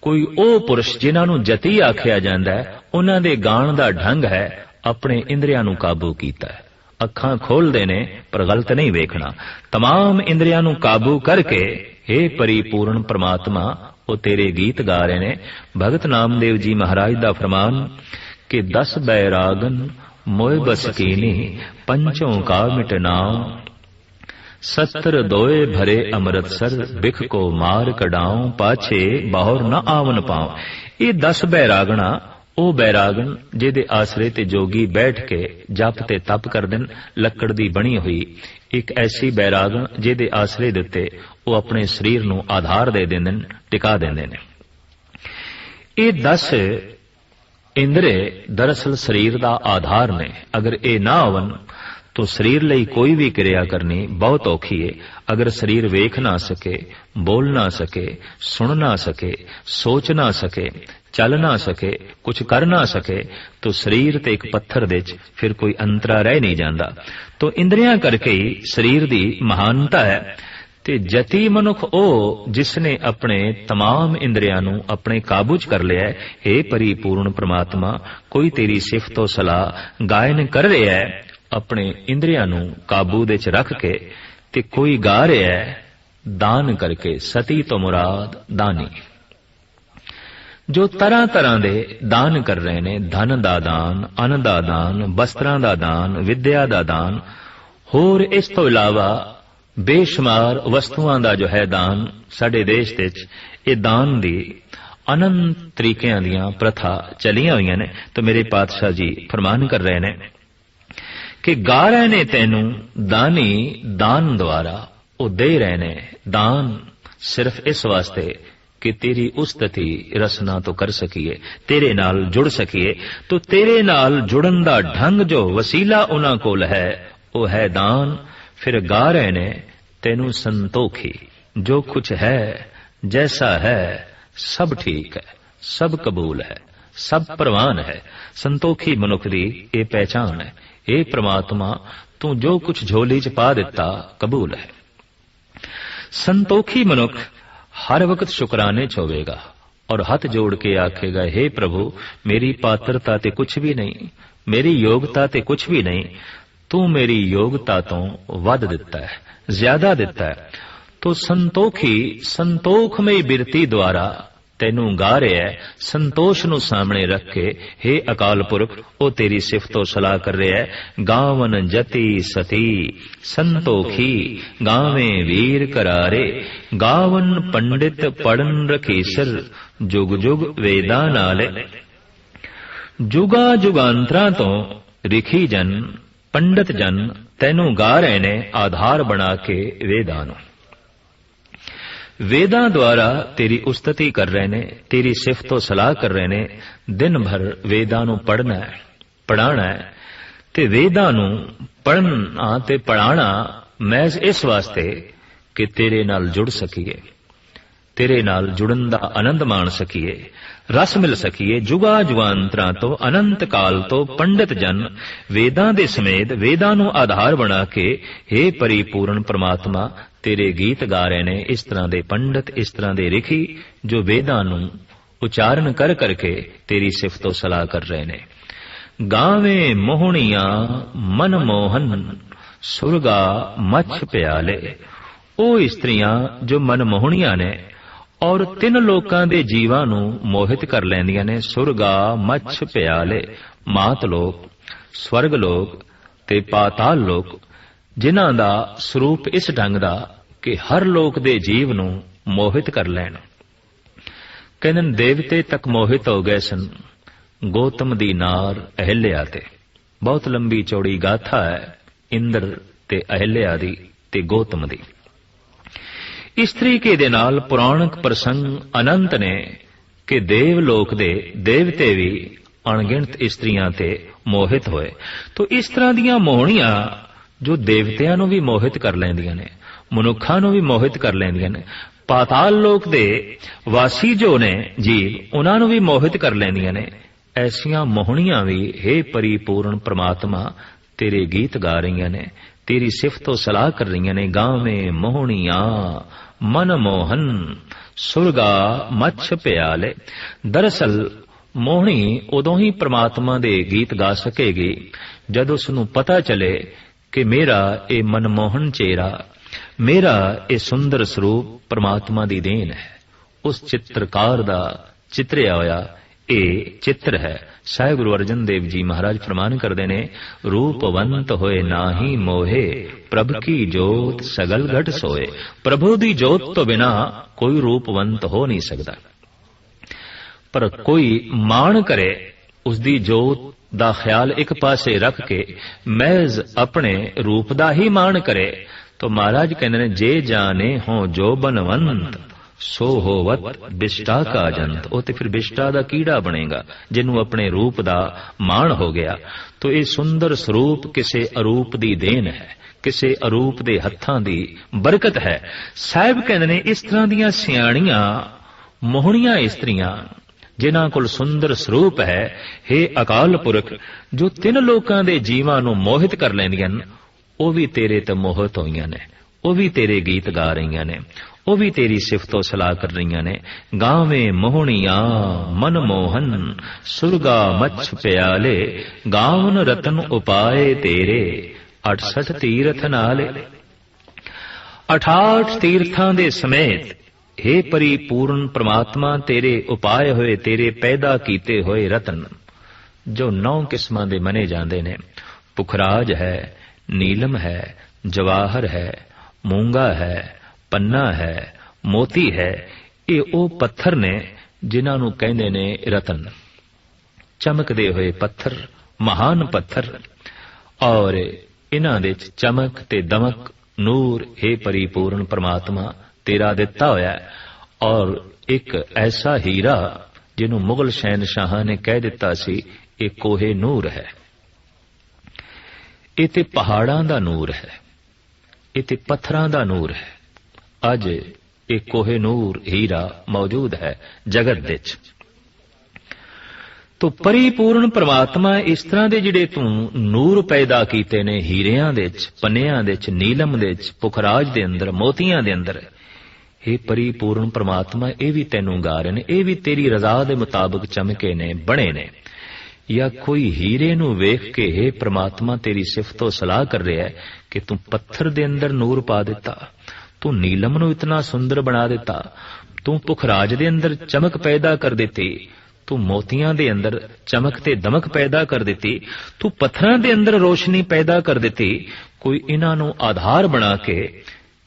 कोई ओ पुरुष जिन्हां नूं जती आखिया जांदा है, उन्हां दे गाण दा ढंग है अपने इंद्रियां नूं काबू कीता है। अखां खोलदे ने पर गलत नहीं वेखना। तमाम इंद्रियां नूं काबू करके हे परिपूर्ण परमात्मा वो तेरे गीत गा रहे ने। भगत नामदेव जी महाराज दा फरमान कि 10 बैरागन मोय बस कीनी, पंचों का मिटनाओ, 70 दोए भरे अमृतसर, बिख को मार कडाऊं, पाछे बाहर न आवन पाऊं। ये 10 बैरागना ਉਹ बैरागन ਜਿਹਦੇ ਆਸਰੇ ਤੇ जोगी बैठ के जप ते तप करदे न, ਲੱਕੜ ਦੀ ਬਣੀ ਹੋਈ एक ऐसी बैरागन ਜਿਹਦੇ ਆਸਰੇ ਦੇ ਉੱਤੇ ਉਹ ਆਪਣੇ ਸਰੀਰ ਨੂੰ ਆਧਾਰ ਦੇ ਦਿੰਦੇ ਨੇ, ਟਿਕਾ ਦਿੰਦੇ ਨੇ। ਇਹ 10 ਇੰਦਰੇ दरअसल ਸਰੀਰ ਦਾ ਆਧਾਰ ਨੇ। अगर ਇਹ ना ਹੋਵਨ तो शरीर ਲਈ कोई भी क्रिया करनी बहुत औखी है। अगर शरीर वेख ना सके, बोल ना सके, सुन ना सके, सोच ना सके, चल ना सके, कुछ कर ना सके, तो शरीर ते एक पत्थर दे फिर कोई अंतरा रह नहीं जाता। तो इंद्रियां करके ही शरीर दी महानता है। ते जति मनुख ओ जिसने अपने तमाम इंद्रियां नूं अपने काबू च कर लिया है। हे परिपूर्ण परमात्मा, कोई तेरी सिफत सलाह गायन कर रहा है अपने इंद्रियां नूं काबू दे च रख के, ते कोई गा रहा है दान करके। सती तो मुराद दानी, जो तरह तरह दे दान कर रहे ने। धन दा दान, अन्न दा दान, वस्त्रां दा दान, विद्या दा दान, होर इस तो इलावा बेशुमार वस्तुआं दा जो है दान। साडे देश दे च इह दान दी अनंत तरीकिਆਂ ਦੀਆਂ प्रथा चलियां होईयां ने। तो मेरे पातशाह जी फरमान कर रहे ने कि गा रहे ने तैनू दानी दान द्वारा वो दे रहे ने। दान सिर्फ इस वास्ते कि तेरी उस्तति रसना तो कर सकीए, तेरे नाल जुड़ सकीए। तो तेरे नाल जुड़न दा ढंग जो वसीला उन्हां कोल है वो है दान। फिर गा रहे ने तैनू संतोखी, जो कुछ है जैसा है सब ठीक है, सब कबूल है, सब प्रवान है। संतोखी मनुख दी ये पहचान है। हे परमात्मा, तू जो कुछ झोली च पा दिता कबूल है। संतोखी मनुख हर वक्त शुक्राने च होवेगा और हाथ जोड़ के आखेगा, हे प्रभु, मेरी पात्रता ते कुछ भी नहीं, मेरी योग्यता ते कुछ भी नहीं, तू मेरी योग्यता तो वध दिता है, ज्यादा दिता है। तो संतोखी संतोखमयी बिरती द्वारा तैनू गा रहा है। संतोष नू सामने रख के हे अकाल पुरख ओ तेरी सिफतो सलाह कर रहा है। गावन जति सती संतोखी, गावे वीर करारे, गावन पंडित पढ़न रखीसर, जुग जुग वेदा नाले। जुगा जुगांतरा तो रिखी जन पंडित जन तैनू गा रहे ने आधार बना के वेदां नू। वेदां द्वारा तेरी उस्तति कर रहे ने, तेरी सिफतो सलाह कर रहे ने। दिन भर वेदां नू पढ़ना है, पढ़ाना है। ते वेदां नू पढ़ना ते पढ़ाना महज इस वास्ते कि तेरे नाल जुड़ सकीए, तेरे नाल जुड़न दा आनंद मान सकीए, रस मिल सकीए। जुगा जुगांतरा तो अनंत काल तो पंडित जन वेदां दे समेत वेदां नू आधार बना के हे परिपूर्ण परमात्मा तेरे गीत गा रहे ने। इस तरह दे पंडित, इस तरह दे रिखी जो वेदां नू उच्चारण कर करके तेरी सिफतो सलाह कर रहे ने। गावे मोहनियां मन मोहन, सुरगा मच्छ प्याले। ओ स्त्रियां जो मन मोहनियां ने और 3 लोकां दे जीवां नू मोहित कर लैंदियां ने। सुरगा मच्छ प्याले, मात लोक, स्वर्ग लोक ते पाताल लोक, जिन्हां दा स्वरूप इस ढंग दा कि हर लोक दे जीव नू मोहित कर लैन। कहंदे देवते तक मोहित हो गए सन गौतम दी नार अहिल्या ते। बहुत लंबी चौड़ी गाथा है इंद्र ते अहिल्या दी ते गौतम दी। इस तरीके दे नाल पुराणक प्रसंग अनंत ने कि देवलोक दे देवते भी अणगिणत स्त्रियां ते मोहित होए। तो इस तरह दियां मोहनियां जो देवतियां नू भी मोहित कर लैंदियां ने, मनुखां नू भी मोहित कर लैंदियां ने। पाताल लोक दे वासी जो ने जीव उन्हां नू भी मोहित कर लैंदियां ने। ऐसियां मोहनियां भी हे परिपूर्ण परमात्मा तेरे गीत गा रही ने, तेरी सिफतो सलाह कर रही ने। गावें मोहनिया मन मोहन सुरगा मच्छ प्याले। दरअसल मोहनी उदों ही परमात्मा दे गीत गा सकेगी जद उसनू पता चले कि मेरा ये मनमोहन चेहरा, मेरा ये सुंदर स्वरूप परमात्मा दी देन है। उस चित्रकार दा चित्रिया होया ये चित्र है। साहिब गुरु अर्जन देव जी महाराज फरमान करते ने, रूपवंत होए नाही मोहे प्रभ की जोत सगल घट सोए। प्रभु दी जोत तो बिना कोई रूपवंत हो नहीं सकता, पर कोई माण करे उसदी जोत दा ख्याल एक पासे रख के महज अपने रूप दा ही माण करे तो महाराज कहते ने, जे जाने हो जो बनवंत सो होवत बिष्टा का जंत। वो तो फिर बिष्टा दा कीड़ा बनेगा जिन्हों अपने रूप दा माण हो गया। तो ये सुंदर स्वरूप किसे अरूप दी देन है, किसे अरूप दे हत्थां दी बरकत है। साहिब कहते ने, इस तरह दियां सियाणियां मोहनियां इस्त्रियां जिन्हां कोल सुंदर स्वरूप है, हे अकाल पुरख, जो तिन लोकां दे जीवां नूं मोहित कर लैंदियां न, ਉਹ भी तेरे ते मोहित होईयां ने, ਉਹ भी तेरे गीत गा रहीयां ने, ਉਹ भी तेरी सिफतो सलाह कर रहीयां ने। गावें मोहनिया मन मोहन सुरगा मच्छ प्याले। गावन रतन उपाय तेरे 68 तीर्थ नाले। 68 तीर्थां दे समेत हे परिपूर्ण परमात्मा, तेरे उपाय होए, तेरे पैदा कीते होए रतन जो 9 किस्मां दे मने जांदे ने। पुखराज है, नीलम है, जवाहर है, मूंगा है, पन्ना है, मोती है। ये ओ पत्थर ने जिन्हां नूं कहंदे ने रतन। चमकदे होए पत्थर, महान पत्थर, और इन्हां दे चमक ते दमक नूर हे परिपूर्ण परमात्मा तेरा दिता होया। और एक ऐसा हीरा जिन्हों मुगल शहनशाह ने कह दिता सी ये कोहे नूर है। ये ते पहाड़ां दा नूर है, ये ते पत्थरां दा नूर है। अज एक कोहे नूर हीरा मौजूद है जगत दे च। तो परिपूर्ण परमात्मा इस तरह दे जिहड़े तू नूर पैदा कीते ने हीरियां दे च, पन्नियां दे च, नीलम दे च, पुखराज दे अंदर, मोतियां दे अंदर, हे परिपूर्ण परमात्मा ये भी तैनू गा रहे ने, ये भी तेरी रजा दे मुताबिक चमके ने, बने ने। या कोई हीरे नू वेख के हे परमात्मा तेरी सिफतो सलाह कर रहा है कि तू पत्थर दे अंदर नूर पा दिता, तू नीलम नू इतना सुंदर बना दिता, तू पुखराज दे अंदर चमक पैदा कर देती, तू मोतियां दे अंदर चमक ते दमक पैदा कर देती, तू पत्थरां दे अंदर रोशनी पैदा कर देती। कोई इन्हां नू आधार बना के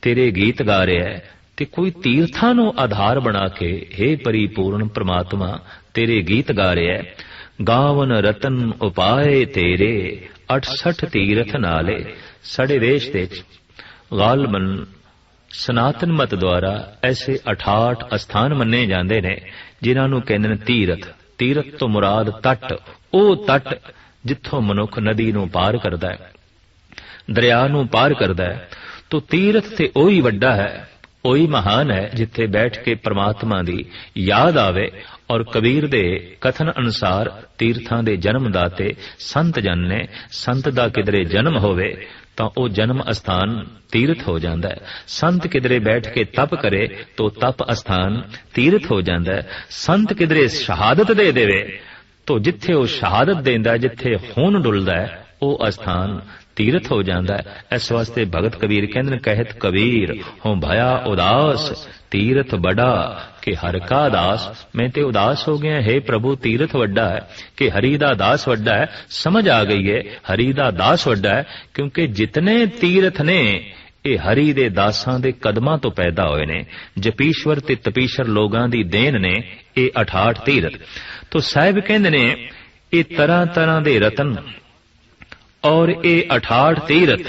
तेरे गीत गा रहा है ते कोई तीर्थां नू आधार बना के हे परिपूर्ण परमात्मा तेरे गीत गा रहा है। गावन रतन उपाय तेरे 68 तीर्थ नाले। साडे देश दे गालबन सनातन मत द्वारा ऐसे 68 अस्थान मन्ने जांदे ने जिन्हां नूं कहंदे ने तीर्थ। तीर्थ तो मुराद तट, ओ तट जिथों मनुख नदी नूं पार करदा है, दरिया नूं पार करदा है। तो तीर्थ ते ओही वड्डा है, ओही महान है जिथे बैठ के परमात्मा दी याद आवे। और कबीर दे कथन अनुसार तीर्थां दे जन्मदाते संत जन ने। संत दा किधरे जन्म होवे तो ओ जन्म स्थान तीर्थ हो जाता है। संत किधरे बैठ के तप करे तो तप स्थान तीर्थ हो जाता है। संत किधरे शहादत दे देवे तो जिथे वो शहादत देंदा है, जिथे खून डुलदा है, वो स्थान तीर्थ हो जाता है। इस वास्ते भगत कबीर कहते हैं, कहत कबीर हो भया उदास तीर्थ बड़ा कि हर का दास। मैं ते उदास हो गया, हे प्रभु तीर्थ वड्डा है कि हरि दा दास वड्डा है। समझ आ गई है हरि दा दास वड्डा है, क्योंकि जितने तीर्थ ने ये हरि दे दासां दे कदमां तो पैदा होए ने। जपीश्वर ते तपीश्वर लोगां दी देन ने ये 68 तीर्थ। तो साहिब कहंदे ने ये तरह तरह दे रतन और ये 68 तीर्थ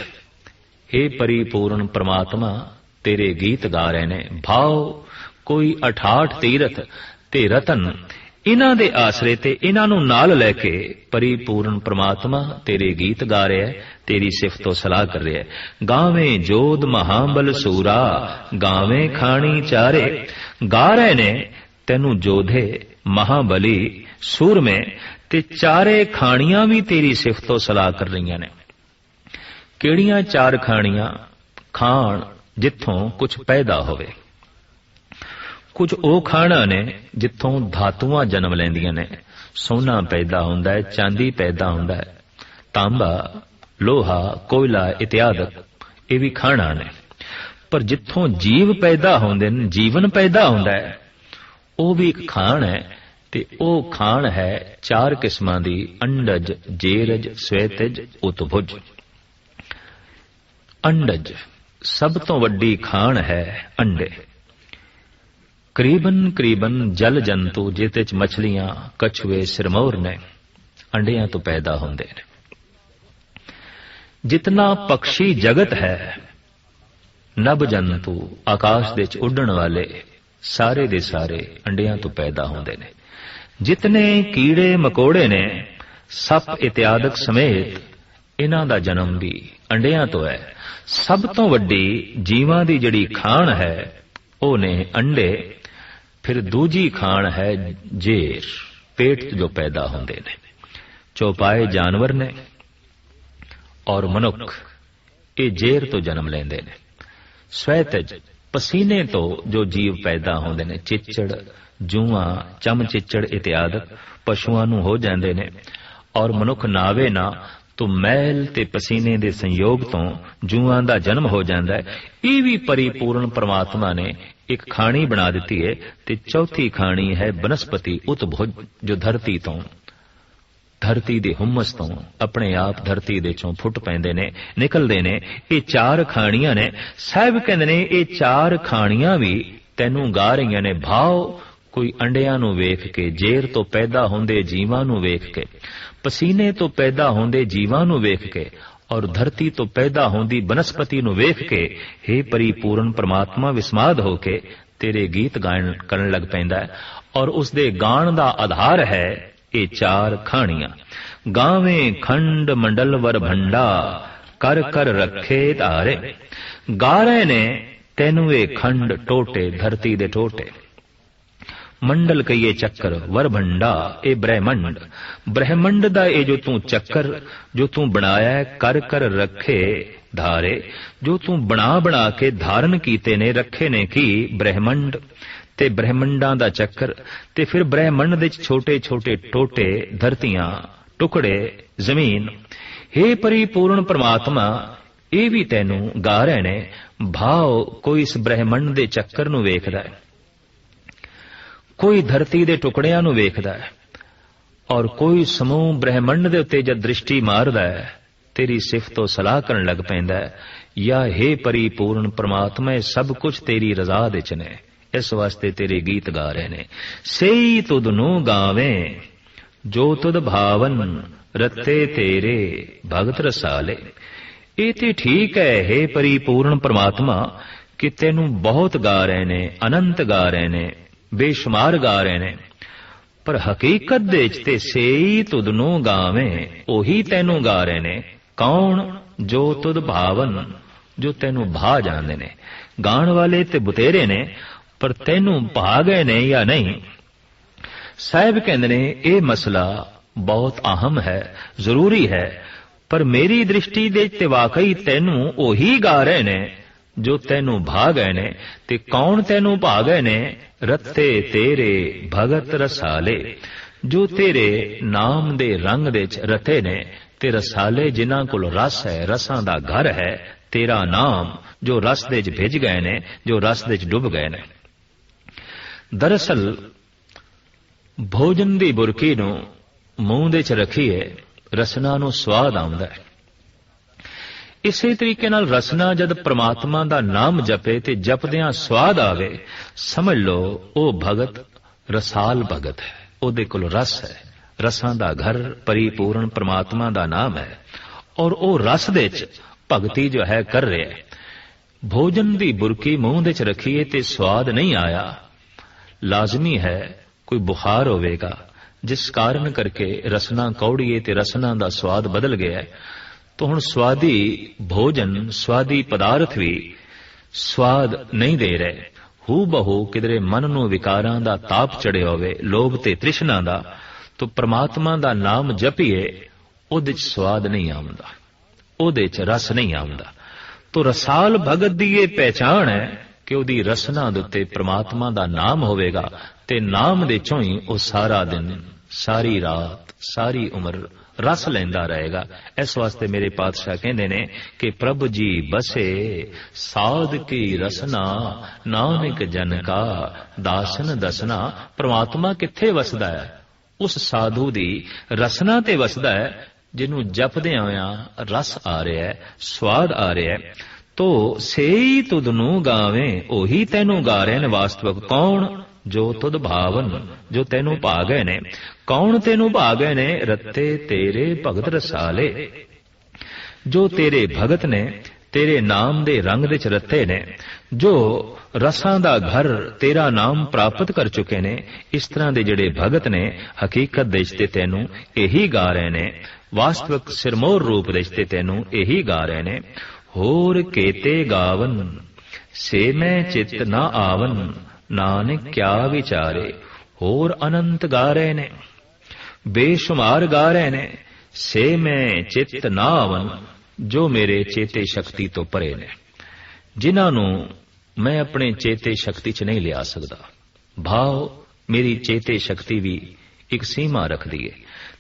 हे परिपूर्ण परमात्मा तेरे गीत गा रहे ने। भाव कोई 68 तीर्थ ते रतन इन्हां दे आसरे ते इन्हां नूं नाल लैके परिपूर्ण परमात्मा तेरे गीत गा रहा है, तेरी सिफतो सलाह कर रहा है। गावें जोध महाबल सूरा गावें खाणी चारे। गा रहे ने तेनू जोधे महाबली सूर में ते चारे खाणियां भी तेरी सिफतो सलाह कर रही ने। ਕਿਹੜੀਆਂ ਚਾਰ ਖਾਣੀਆਂ ਖਾਣ ਜਿੱਥੋਂ ਕੁਝ ਪੈਦਾ ਹੋਵੇ। ਕੁਝ ਉਹ ਖਾਣਾ ਨੇ ਜਿੱਥੋਂ ਧਾਤੂਆਂ ਜਨਮ ਲੈਂਦੀਆਂ ਨੇ। ਸੋਨਾ ਪੈਦਾ ਹੁੰਦਾ ਹੈ, ਚਾਂਦੀ ਪੈਦਾ ਹੁੰਦਾ ਹੈ, ਤਾਂਬਾ, ਲੋਹਾ, ਕੋਇਲਾ ਇਤਿਆਦਿਕ ਇਹ ਵੀ ਖਾਣਾ ਨੇ। ਪਰ ਜਿੱਥੋਂ ਜੀਵ ਪੈਦਾ ਹੁੰਦੇ ਨੇ, ਜੀਵਨ ਪੈਦਾ ਹੁੰਦਾ ਹੈ, ਉਹ ਵੀ ਇੱਕ ਖਾਣ ਹੈ। ਤੇ ਉਹ ਖਾਣ ਹੈ ਚਾਰ ਕਿਸਮਾਂ ਦੀ: ਅੰਡਜ, ਜੇਰਜ, ਸਵੈਤਜ, ਉਤਭੁਜ। ਅੰਡਜ ਸਭ ਤੋਂ ਵੱਡੀ ਖਾਣ ਹੈ। ਅੰਡੇ ਕਰੀਬਨ ਜਲ ਜੰਤੂ ਜਿਹਦੇ ਚ ਮਛਲੀਆਂ, ਕਛੂਏ, ਸਿਰਮੌਰ ਨੇ, ਅੰਡਿਆਂ ਤੋਂ ਪੈਦਾ ਹੁੰਦੇ ਨੇ। ਜਿਤਨਾ ਪਕਸ਼ੀ ਜਗਤ ਹੈ, ਨਭ ਜੰਤੂ ਆਕਾਸ਼ ਦੇ ਚ ਉੱਡਣ ਵਾਲੇ, ਸਾਰੇ ਦੇ ਸਾਰੇ ਅੰਡਿਆਂ ਤੋਂ ਪੈਦਾ ਹੁੰਦੇ ਨੇ। ਜਿਤਨੇ ਕੀੜੇ ਮਕੌੜੇ ਨੇ, ਸੱਪ ਇਤਿਆਦਿਕ ਸਮੇਤ, ਇਹਨਾਂ ਦਾ ਜਨਮ ਵੀ ਅੰਡਿਆਂ ਤੋਂ ਹੈ। ਸਭ ਤੋਂ ਵੱਡੀ ਜੀਵਾਂ ਦੀ ਜਿਹੜੀ ਖਾਣ ਹੈ ਉਹ ਨੇ ਅੰਡੇ। ਫਿਰ ਦੂਜੀ ਖਾਣ ਹੈ ਜੇਰ, ਪੇਟ ਜੋ ਪੈਦਾ ਹੁੰਦੇ ਨੇ। ਚੌਪਾਏ ਜਾਨਵਰ ਨੇ ਔਰ ਮਨੁੱਖ, ਇਹ ਜੇਰ ਤੋਂ ਜਨਮ ਲੈਂਦੇ ਨੇ। ਸਵੈਤਜ ਪਸੀਨੇ ਤੋਂ ਜੋ ਜੀਵ ਪੈਦਾ ਹੁੰਦੇ ਨੇ। ਚਿੱਚੜ, ਜੂਆਂ, ਚਮ ਚਿੱਚੜ ਇਤਿਆਦਿਕ ਪਸ਼ੂਆਂ ਨੂੰ ਹੋ ਜਾਂਦੇ ਨੇ। ਔਰ ਮਨੁੱਖ ਨਾਵੇ ਨਾ ਤੋਂ ਮੈਲ ਤੇ ਪਸੀਨੇ ਦੇ ਸੰਯੋਗ ਤੋਂ ਜੂਆਂ ਦਾ ਜਨਮ ਹੋ ਜਾਂਦਾ ਹੈ। ਇਹ ਵੀ ਪਰਿਪੂਰਨ ਪਰਮਾਤਮਾ ਨੇ ਇੱਕ ਖਾਣੀ ਬਣਾ ਦਿੱਤੀ ਹੈ। ਤੇ ਚੌਥੀ ਖਾਣੀ ਹੈ ਬਨਸਪਤੀ ਉਤਭੁਜ, ਜੋ ਧਰਤੀ ਤੋਂ, ਧਰਤੀ ਦੇ ਹੁਮਸ ਤੋਂ ਆਪਣੇ ਆਪ ਧਰਤੀ ਦੇ ਚੋਂ ਫੁੱਟ ਪੈਂਦੇ ਨੇ, ਨਿਕਲਦੇ ਨੇ। ਇਹ ਚਾਰ ਖਾਣੀਆਂ ਨੇ। ਸਾਹਿਬ ਕਹਿੰਦੇ ਨੇ ਇਹ ਚਾਰ ਖਾਣੀਆਂ ਵੀ ਤੈਨੂੰ ਗਾ ਰਹੀਆਂ ਨੇ। ਭਾਵ ਕੋਈ ਅੰਡਿਆਂ ਨੂੰ ਵੇਖ ਕੇ, ਜੇਰ ਤੋਂ ਪੈਦਾ ਹੁੰਦੇ ਜੀਵਾਂ ਨੂੰ ਵੇਖ ਕੇ, ਪਸੀਨੇ ਤੋਂ ਪੈਦਾ ਹੁੰਦੇ ਜੀਵਾਂ ਨੂੰ ਵੇਖ ਕੇ, ਔਰ ਧਰਤੀ ਤੋਂ ਪੈਦਾ ਹੁੰਦੀ ਬਨਸਪਤੀ ਨੂੰ ਵੇਖ ਕੇ, ਹੇ ਪਰਿਪੂਰਨ ਪਰਮਾਤਮਾ ਵਿਸਮਾਦ ਹੋ ਕੇ ਤੇਰੇ ਗੀਤ ਗਾਇਨ ਕਰਨ ਲੱਗ ਪੈਂਦਾ ਹੈ। ਔਰ ਉਸਦੇ ਗਾਣ ਦਾ ਆਧਾਰ ਹੈ ਇਹ ਚਾਰ ਖਾਣੀਆਂ। ਗਾਵੇਂ ਖੰਡ ਮੰਡਲ ਵਰ ਭੰਡਾ, ਕਰ ਕਰ ਰੱਖੇ ਧਾਰੇ। ਗਾ ਰਹੇ ਨੇ ਤੈਨੂੰ ਇਹ ਖੰਡ ਟੋਟੇ, ਧਰਤੀ ਦੇ ਟੋਟੇ। ਮੰਡਲ ਕਹੀਏ ਚੱਕਰ, ਵਰ ਭੰਡਾ ਇਹ ਬ੍ਰਹਿਮੰਡ। ਬ੍ਰਹਿਮੰਡ ਦਾ ਇਹ ਜੋ ਤੂੰ ਚੱਕਰ ਜੋ ਤੂੰ ਬਣਾਇਆ, ਕਰ ਕਰ ਰੱਖੇ ਧਾਰੇ, ਜੋ ਤੂੰ ਬਣਾ ਕੇ ਧਾਰਨ ਕੀਤੇ ਨੇ, ਰੱਖੇ ਨੇ ਕੀ ਬ੍ਰਹਿਮੰਡ ਤੇ ਬ੍ਰਹਿਮੰਡਾਂ ਦਾ ਚੱਕਰ। ਤੇ ਫਿਰ ਬ੍ਰਹਿਮੰਡ ਦੇ ਛੋਟੇ ਛੋਟੇ ਟੋਟੇ, ਧਰਤੀਆਂ, ਟੁਕੜੇ, ਜ਼ਮੀਨ। ਹੇ ਪਰਿਪੂਰਨ ਪਰਮਾਤਮਾ ਇਹ ਵੀ ਤੈਨੂੰ ਗਾ ਰਹੇ ਨੇ। ਭਾਵ ਕੋਈ ਇਸ ਬ੍ਰਹਿਮੰਡ ਦੇ ਚੱਕਰ ਨੂੰ ਵੇਖਦਾ ਹੈ, ਕੋਈ ਧਰਤੀ ਦੇ ਟੁਕੜਿਆਂ ਨੂੰ ਵੇਖਦਾ ਹੈ, ਔਰ ਕੋਈ ਸਮੂਹ ਬ੍ਰਹਿਮੰਡ ਦੇ ਉੱਤੇ ਜਦ ਦ੍ਰਿਸ਼ਟੀ ਮਾਰਦਾ ਹੈ, ਤੇਰੀ ਸਿਫਤੋ ਸਲਾਹ ਕਰਨ ਲੱਗ ਪੈਂਦਾ ਹੈ। ਯਾ ਹੇ ਪਰਿਪੂਰਨ ਪਰਮਾਤਮਾ ਇਹ ਸਭ ਕੁਝ ਤੇਰੀ ਰਜ਼ਾ ਦੇ ਚ ਨੇ, ਇਸ ਵਾਸਤੇ ਤੇਰੇ ਗੀਤ ਗਾ ਰਹੇ ਨੇ। ਸਈ ਤੁਧ ਨੂੰ ਗਾਵੇਂ ਜੋ ਤੁਧ ਭਾਵਨ, ਰਤੇ ਤੇਰੇ ਭਗਤ ਰਸਾਲੇ। ਇਹ ਤੇ ਠੀਕ ਹੈ ਹੇ ਪਰਿਪੂਰਨ ਪਰਮਾਤਮਾ ਕਿ ਤੈਨੂੰ ਬਹੁਤ ਗਾ ਰਹੇ ਨੇ, ਅਨੰਤ ਗਾ ਰਹੇ ਨੇ, ਬੇਸ਼ੁਮਾਰ ਗਾ ਰਹੇ ਨੇ। ਪਰ ਹਕੀਕਤ ਦੇ ਚ ਤੇ ਸਈ ਤੁਧ ਨੂੰ ਗਾਵੇਂ, ਉਹੀ ਤੈਨੂੰ ਗਾ ਰਹੇ ਨੇ। ਕੌਣ? ਜੋ ਤੁਧ ਭਾਵਨ, ਜੋ ਤੈਨੂੰ ਭਾ ਜਾਂਦੇ ਨੇ। ਗਾਣ ਵਾਲੇ ਤੇ ਬਤੇਰੇ ਨੇ, ਪਰ ਤੈਨੂੰ ਭਾ ਗਏ ਨੇ ਜਾਂ ਨਹੀਂ। ਸਾਹਿਬ ਕਹਿੰਦੇ ਨੇ ਇਹ ਮਸਲਾ ਬਹੁਤ ਅਹਿਮ ਹੈ, ਜ਼ਰੂਰੀ ਹੈ। ਪਰ ਮੇਰੀ ਦ੍ਰਿਸ਼ਟੀ ਦੇ ਤੇ ਵਾਕਈ ਤੈਨੂੰ ਉਹੀ ਗਾ ਰਹੇ ਨੇ ਜੋ ਤੈਨੂੰ ਭਾ ਗਏ ਨੇ। ਤੇ ਕੌਣ ਤੈਨੂੰ ਭਾ ਗਏ ਨੇ? ਰੱਤੇ ਤੇਰੇ ਭਗਤ ਰਸਾਲੇ, ਜੋ ਤੇਰੇ ਨਾਮ ਦੇ ਰੰਗ ਦੇ ਚ ਰਤੇ ਨੇ। ਤੇ ਰਸਾਲੇ ਜਿਨ੍ਹਾਂ ਕੋਲ ਰਸ ਹੈ, ਰਸਾਂ ਦਾ ਘਰ ਹੈ, ਤੇਰਾ ਨਾਮ, ਜੋ ਰਸ ਦੇ ਚ ਭਿੱਜ ਗਏ ਨੇ, ਜੋ ਰਸ ਦੇ ਚ ਡੁੱਬ ਗਏ ਨੇ। ਦਰਅਸਲ ਭੋਜਨ ਦੀ ਬੁਰਕੀ ਨੂੰ ਮੂੰਹ ਦੇ ਚ ਰੱਖੀਏ, ਰਸਨਾ ਨੂੰ ਸਵਾਦ ਆਉਂਦਾ ਹੈ। ਇਸੇ ਤਰੀਕੇ ਨਾਲ ਰਸਨਾ ਜਦ ਪ੍ਰਮਾਤਮਾ ਦਾ ਨਾਮ ਜਪੇ ਤੇ ਜਪਦਿਆਂ ਸਵਾਦ ਆਵੇ, ਸਮਝ ਲਓ ਉਹ ਭਗਤ ਰਸਾਲ ਭਗਤ ਹੈ, ਉਹਦੇ ਕੋਲ ਰਸ ਹੈ। ਰਸਾਂ ਦਾ ਘਰ ਪਰਿਪੂਰਨ ਪ੍ਰਮਾਤਮਾ ਦਾ ਨਾਮ ਹੈ, ਔਰ ਉਹ ਰਸ ਦੇ ਚ ਭਗਤੀ ਜੋ ਹੈ ਕਰ ਰਿਹਾ ਹੈ। ਭੋਜਨ ਦੀ ਬੁਰਕੀ ਮੂੰਹ ਦੇ ਚ ਰੱਖੀਏ ਤੇ ਸਵਾਦ ਨਹੀਂ ਆਇਆ, ਲਾਜ਼ਮੀ ਹੈ ਕੋਈ ਬੁਖਾਰ ਹੋਵੇਗਾ, ਜਿਸ ਕਾਰਨ ਕਰਕੇ ਰਸਨਾ ਕੌੜੀਏ ਤੇ ਰਸਨਾ ਦਾ ਸਵਾਦ ਬਦਲ ਗਿਆ। तो हुण स्वादी भोजन, स्वादी पदार्थ भी स्वाद नहीं दे रहे। हू बहु किधरे मन नूं विकारां दा ताप चढ़े होवे, लोभ ते तृष्णा दा, तो परमात्मा दा नाम जपीए उहदे च स्वाद नहीं आउंदा, ਉਹਦੇ 'ਚ ਰਸ ਨਹੀਂ ਆਉਂਦਾ। ਤੋ ਰਸਾਲ ਭਗਤ ਦੀ ਇਹ ਪਹਿਚਾਣ ਹੈ ਕਿ ਉਹਦੀ ਰਸਨਾ ਦੇ ਉੱਤੇ ਪ੍ਰਮਾਤਮਾ ਦਾ ਨਾਮ ਹੋਵੇਗਾ ਤੇ ਨਾਮ ਦੇ ਚੋਂ ਹੀ ਉਹ ਸਾਰਾ ਦਿਨ, ਸਾਰੀ ਰਾਤ, ਸਾਰੀ ਉਮਰ ਰਸ ਲੈਂਦਾ ਰਹੇਗਾ। ਇਸ ਵਾਸਤੇ ਮੇਰੇ ਪਾਤਸ਼ਾਹ ਕਹਿੰਦੇ ਨੇ ਕਿ ਪ੍ਰਭੂ ਜੀ ਬਸੇ ਸਾਧ ਕੀ ਰਸਨਾ, ਨਾਨਕ ਜਨ ਕਾ ਦਾਸਨ ਦਸਨਾ। ਪ੍ਰਮਾਤਮਾ ਕਿੱਥੇ ਵਸਦਾ ਹੈ? ਉਸ ਸਾਧੂ ਦੀ ਰਸਨਾ ਤੇ ਵਸਦਾ ਹੈ ਜਿਹਨੂੰ ਜਪਦਿਆਂ ਹੋਇਆਂ ਰਸ ਆ ਰਿਹਾ ਹੈ, ਸਵਾਦ ਆ ਰਿਹਾ ਹੈ। ਤੋ ਸੇਈ ਤੁਧ ਨੂੰ ਗਾਵੇਂ, ਉਹੀ ਤੈਨੂੰ ਗਾ ਰਹੇ ਨੇ ਵਾਸਤਵਕ। ਕੌਣ? ਜੋ ਤੁਧ ਭਾਵਨ, ਜੋ ਤੈਨੂੰ ਭਾ ਗਏ ਨੇ। ਕੌਣ ਤੈਨੂੰ ਭਾ ਗਏ ਨੇ? ਰੱਤੇ ਤੇਰੇ ਭਗਤ ਰਸਾਲੇ, ਜੋ ਤੇਰੇ ਭਗਤ ਨੇ, ਤੇਰੇ ਨਾਮ ਦੇ ਰੰਗ ਵਿੱਚ ਰੱਤੇ ਨੇ, ਜੋ ਰਸਾਂ ਦਾ ਘਰ ਤੇਰਾ ਨਾਮ ਪ੍ਰਾਪਤ ਕਰ ਚੁੱਕੇ ਨੇ। ਇਸ ਤਰ੍ਹਾਂ ਦੇ ਜਿਹੜੇ ਭਗਤ ਨੇ ਹਕੀਕਤ ਦੇ ਵਿੱਚ ਤੈਨੂੰ ਇਹੀ ਗਾ ਰਹੇ ਨੇ, ਵਾਸਤਵਕ ਸਿਰਮੌਰ ਰੂਪ ਦੇ ਵਿੱਚ ਤੈਨੂੰ ਇਹੀ ਗਾ ਰਹੇ ਨੇ। ਹੋਰ ਕੇਤੇ ਗਾਵਨ ਸੇ ਮੈਂ ਚਿਤ ਨਾ ਆਵਨ, ਨਾਨਕ ਕਿਆ ਵਿਚਾਰੇ। ਹੋਰ ਅਨੰਤ ਗਾ ਰਹੇ ਨੇ, ਬੇਸ਼ੁਮਾਰ ਗਾ ਰਹੇ ਨੇ। ਸੇ ਮੈਂ ਚਿਤ ਨਾ ਆਵਨ, ਜੋ ਮੇਰੇ ਚੇਤੇ ਸ਼ਕਤੀ ਤੋਂ ਪਰੇ ਨੇ, ਜਿਨ੍ਹਾਂ ਨੂੰ ਮੈਂ ਆਪਣੇ ਚੇਤੇ ਸ਼ਕਤੀ 'ਚ ਨਹੀਂ ਲਿਆ ਸਕਦਾ। ਭਾਵ ਮੇਰੀ ਚੇਤੇ ਸ਼ਕਤੀ ਵੀ ਇੱਕ ਸੀਮਾ ਰੱਖਦੀ ਹੈ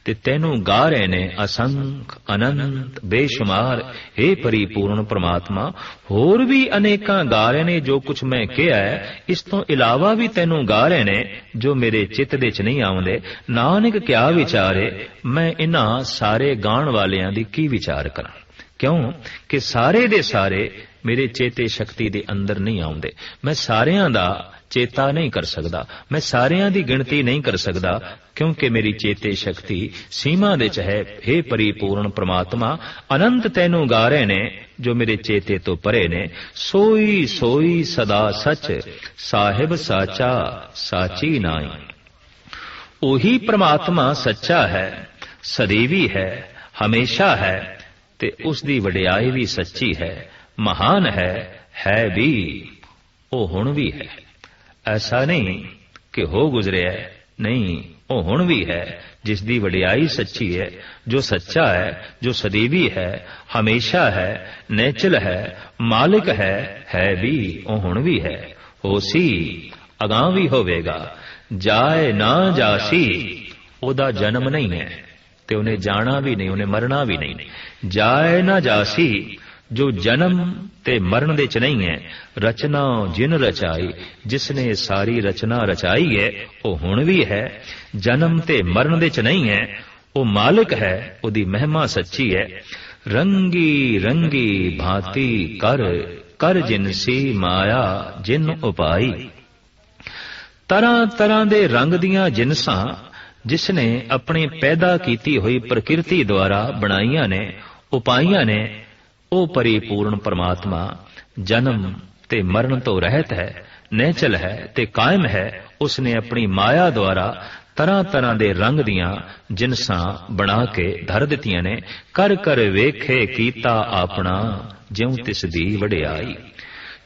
ਤੇ ਤੈਨੂੰ ਗਾ ਰਹੇ ਨੇ ਅਸੰਖ, ਅਨੰਤ, ਬੇਸ਼ੁਮਾਰ। हे ਪਰਿਪੂਰਨ ਪ੍ਰਮਾਤਮਾ, ਹੋਰ ਵੀ ਅਨੇਕਾਂ ਗਾ ਰਹੇ ਨੇ ਜੋ ਕੁਛ ਮੈਂ ਕਿਹਾ ਹੈ। ਇਸ ਤੋਂ ਇਲਾਵਾ ਵੀ ਤੈਨੂੰ ਗਾ ਰਹੇ ਨੇ ਜੋ ਮੇਰੇ ਚਿੱਤ ਦੇ 'ਚ ਨਹੀਂ ਆਉਂਦੇ। ਨਾਨਕ ਕਿਆ ਵਿਚਾਰੇ, ਮੈਂ ਇਹਨਾਂ ਸਾਰੇ ਗਾਣ ਵਾਲਿਆਂ ਦੀ ਕੀ ਵਿਚਾਰ ਕਰਾਂ? ਕਿਉਂ ਕਿ ਸਾਰੇ ਦੇ ਸਾਰੇ ਮੇਰੇ ਚੇਤੇ ਸ਼ਕਤੀ ਦੇ ਅੰਦਰ ਨਹੀਂ ਆਉਂਦੇ। ਮੈਂ ਸਾਰਿਆਂ ਦਾ ਚੇਤਾ ਨਹੀਂ ਕਰ ਸਕਦਾ, ਮੈਂ ਸਾਰਿਆਂ ਦੀ ਗਿਣਤੀ ਨਹੀਂ ਕਰ ਸਕਦਾ, ਕਿਉਂਕਿ ਮੇਰੀ ਚੇਤੇ ਸ਼ਕਤੀ ਸੀਮਾ ਦੇ 'ਚ ਹੈ। हे ਪਰਿਪੂਰਨ ਪ੍ਰਮਾਤਮਾ, ਅਨੰਤ ਤੈਨੂੰ ਗਾ ਰਹੇ ਨੇ ਜੋ ਮੇਰੇ ਚੇਤੇ ਤੋਂ ਪਰੇ ਨੇ। ਸੋਈ ਸੋਈ ਸਦਾ ਸੱਚ, ਸਾਹਿਬ ਸਾਚਾ ਸਾਚੀ ਨਾਈ। ਉਹੀ ਪ੍ਰਮਾਤਮਾ ਸੱਚਾ ਹੈ, ਸਦੀਵੀ ਹੈ, ਹਮੇਸ਼ਾ ਹੈ ਤੇ ਉਸ ਦੀ ਵਡਿਆਈ ਵੀ ਸੱਚੀ ਹੈ, ਮਹਾਨ ਹੈ ਵੀ, ਉਹ ਹੁਣ ਵੀ ਹੈ। ਐਸਾ ਨਹੀਂ ਕਿ ਹੋ ਗੁਜ਼ਰਿਆ, ਨਹੀਂ, ਉਹ ਹੁਣ ਵੀ ਹੈ, ਜਿਸ ਦੀ ਵਡਿਆਈ ਸੱਚੀ ਹੈ, ਜੋ ਸੱਚਾ ਹੈ, ਜੋ ਸਦੀਵੀ ਹੈ, ਹਮੇਸ਼ਾ ਹੈ, ਨੈਚਲ ਹੈ, ਮਾਲਿਕ ਹੈ ਵੀ, ਉਹ ਹੁਣ ਵੀ ਹੈ। ਹੋਸੀ, ਅਗਾਂਹ ਵੀ ਹੋਵੇਗਾ। ਜਾਏ ਨਾ ਜਾਸੀ, ਉਹਦਾ ਜਨਮ ਨਹੀਂ ਹੈ ਤੇ ਉਹਨੇ ਜਾਣਾ ਵੀ ਨਹੀਂ, ਉਹਨੇ ਮਰਨਾ ਵੀ ਨਹੀਂ। ਜਾਏ ਨਾ ਜਾਸੀ, ਜੋ ਜਨਮ ਤੇ ਮਰਨ ਦੇ 'ਚ ਨਹੀਂ ਹੈ। ਰਚਨਾ ਜਿਨ ਰਚਾਈ, ਜਿਸ ਨੇ ਸਾਰੀ ਰਚਨਾ ਰਚਾਈ ਹੈ, ਉਹ ਹੁਣ ਵੀ ਹੈ, ਜਨਮ ਤੇ ਮਰਨ ਦੇ 'ਚ ਨਹੀਂ ਹੈ। ਉਹ ਮਾਲਿਕ ਹੈ, ਉਹਦੀ ਮਹਿਮਾ ਸੱਚੀ ਹੈ। ਰੰਗੀ ਰੰਗੀ ਭਾਂਤੀ ਕਰ, ਕਰ ਜਿਨਸੀ ਮਾਇਆ ਜਿਨ ਉਪਾਈ। ਤਰ੍ਹਾਂ ਤਰ੍ਹਾਂ ਦੇ ਰੰਗ ਦੀਆਂ ਜਿਨਸਾਂ ਜਿਸ ਨੇ ਆਪਣੀ ਪੈਦਾ ਕੀਤੀ ਹੋਈ ਪ੍ਰਕਿਰਤੀ ਦੁਆਰਾ ਬਣਾਈਆਂ ਨੇ, ਉਪਾਈਆਂ ਨੇ। ਉਹ ਪਰਿਪੂਰਨ ਪਰਮਾਤਮਾ ਜਨਮ ਤੇ ਮਰਨ ਤੋਂ ਰਹਿਤ ਹੈ, ਨੈਚਲ ਹੈ ਤੇ ਕਾਇਮ ਹੈ। ਉਸ ਨੇ ਆਪਣੀ ਮਾਇਆ ਦੁਆਰਾ ਤਰ੍ਹਾਂ ਤਰ੍ਹਾਂ ਦੇ ਰੰਗ ਦੀਆਂ ਜਿਨਸਾਂ ਬਣਾ ਕੇ ਧਰ ਦਿੱਤੀਆਂ ਨੇ। ਕਰ ਕਰ ਵੇਖੇ ਕੀਤਾ ਆਪਣਾ, ਜਿਉ ਤਿਸ ਦੀ ਵਡਿਆਈ।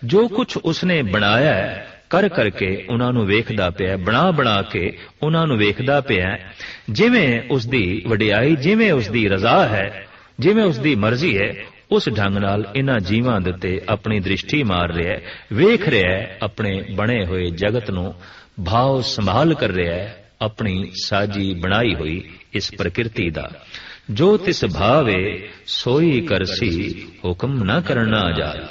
ਜੋ ਕੁਛ ਉਸਨੇ ਬਣਾਇਆ ਹੈ, ਕਰ ਕਰਕੇ ਉਹਨਾਂ ਨੂੰ ਵੇਖਦਾ ਪਿਆ, ਬਣਾ ਬਣਾ ਕੇ ਉਹਨਾਂ ਨੂੰ ਵੇਖਦਾ ਪਿਆ। ਜਿਵੇਂ ਉਸਦੀ ਵਡਿਆਈ, ਜਿਵੇਂ ਉਸਦੀ ਰਜ਼ਾ ਹੈ, ਜਿਵੇਂ ਉਸਦੀ ਮਰਜ਼ੀ ਹੈ, ਉਸ ਢੰਗ ਨਾਲ ਇਹਨਾਂ ਜੀਵਾਂ ਦੇ ਉੱਤੇ ਆਪਣੀ ਦ੍ਰਿਸ਼ਟੀ ਮਾਰ ਰਿਹਾ, ਵੇਖ ਰਿਹਾ, ਆਪਣੇ ਬਣੇ ਹੋਏ ਜਗਤ ਨੂੰ ਭਾਵ ਸੰਭਾਲ ਕਰ ਰਿਹਾ, ਆਪਣੀ ਸਾਜੀ ਬਣਾਈ ਹੋਈ ਇਸ ਪ੍ਰਕਿਰਤੀ ਦਾ। ਜੋ ਤਿਸ ਭਾਵੇ ਸੋਈ ਕਰਸੀ, ਹੁਕਮ ਨਾ ਕਰਨਾ ਜਾਏ।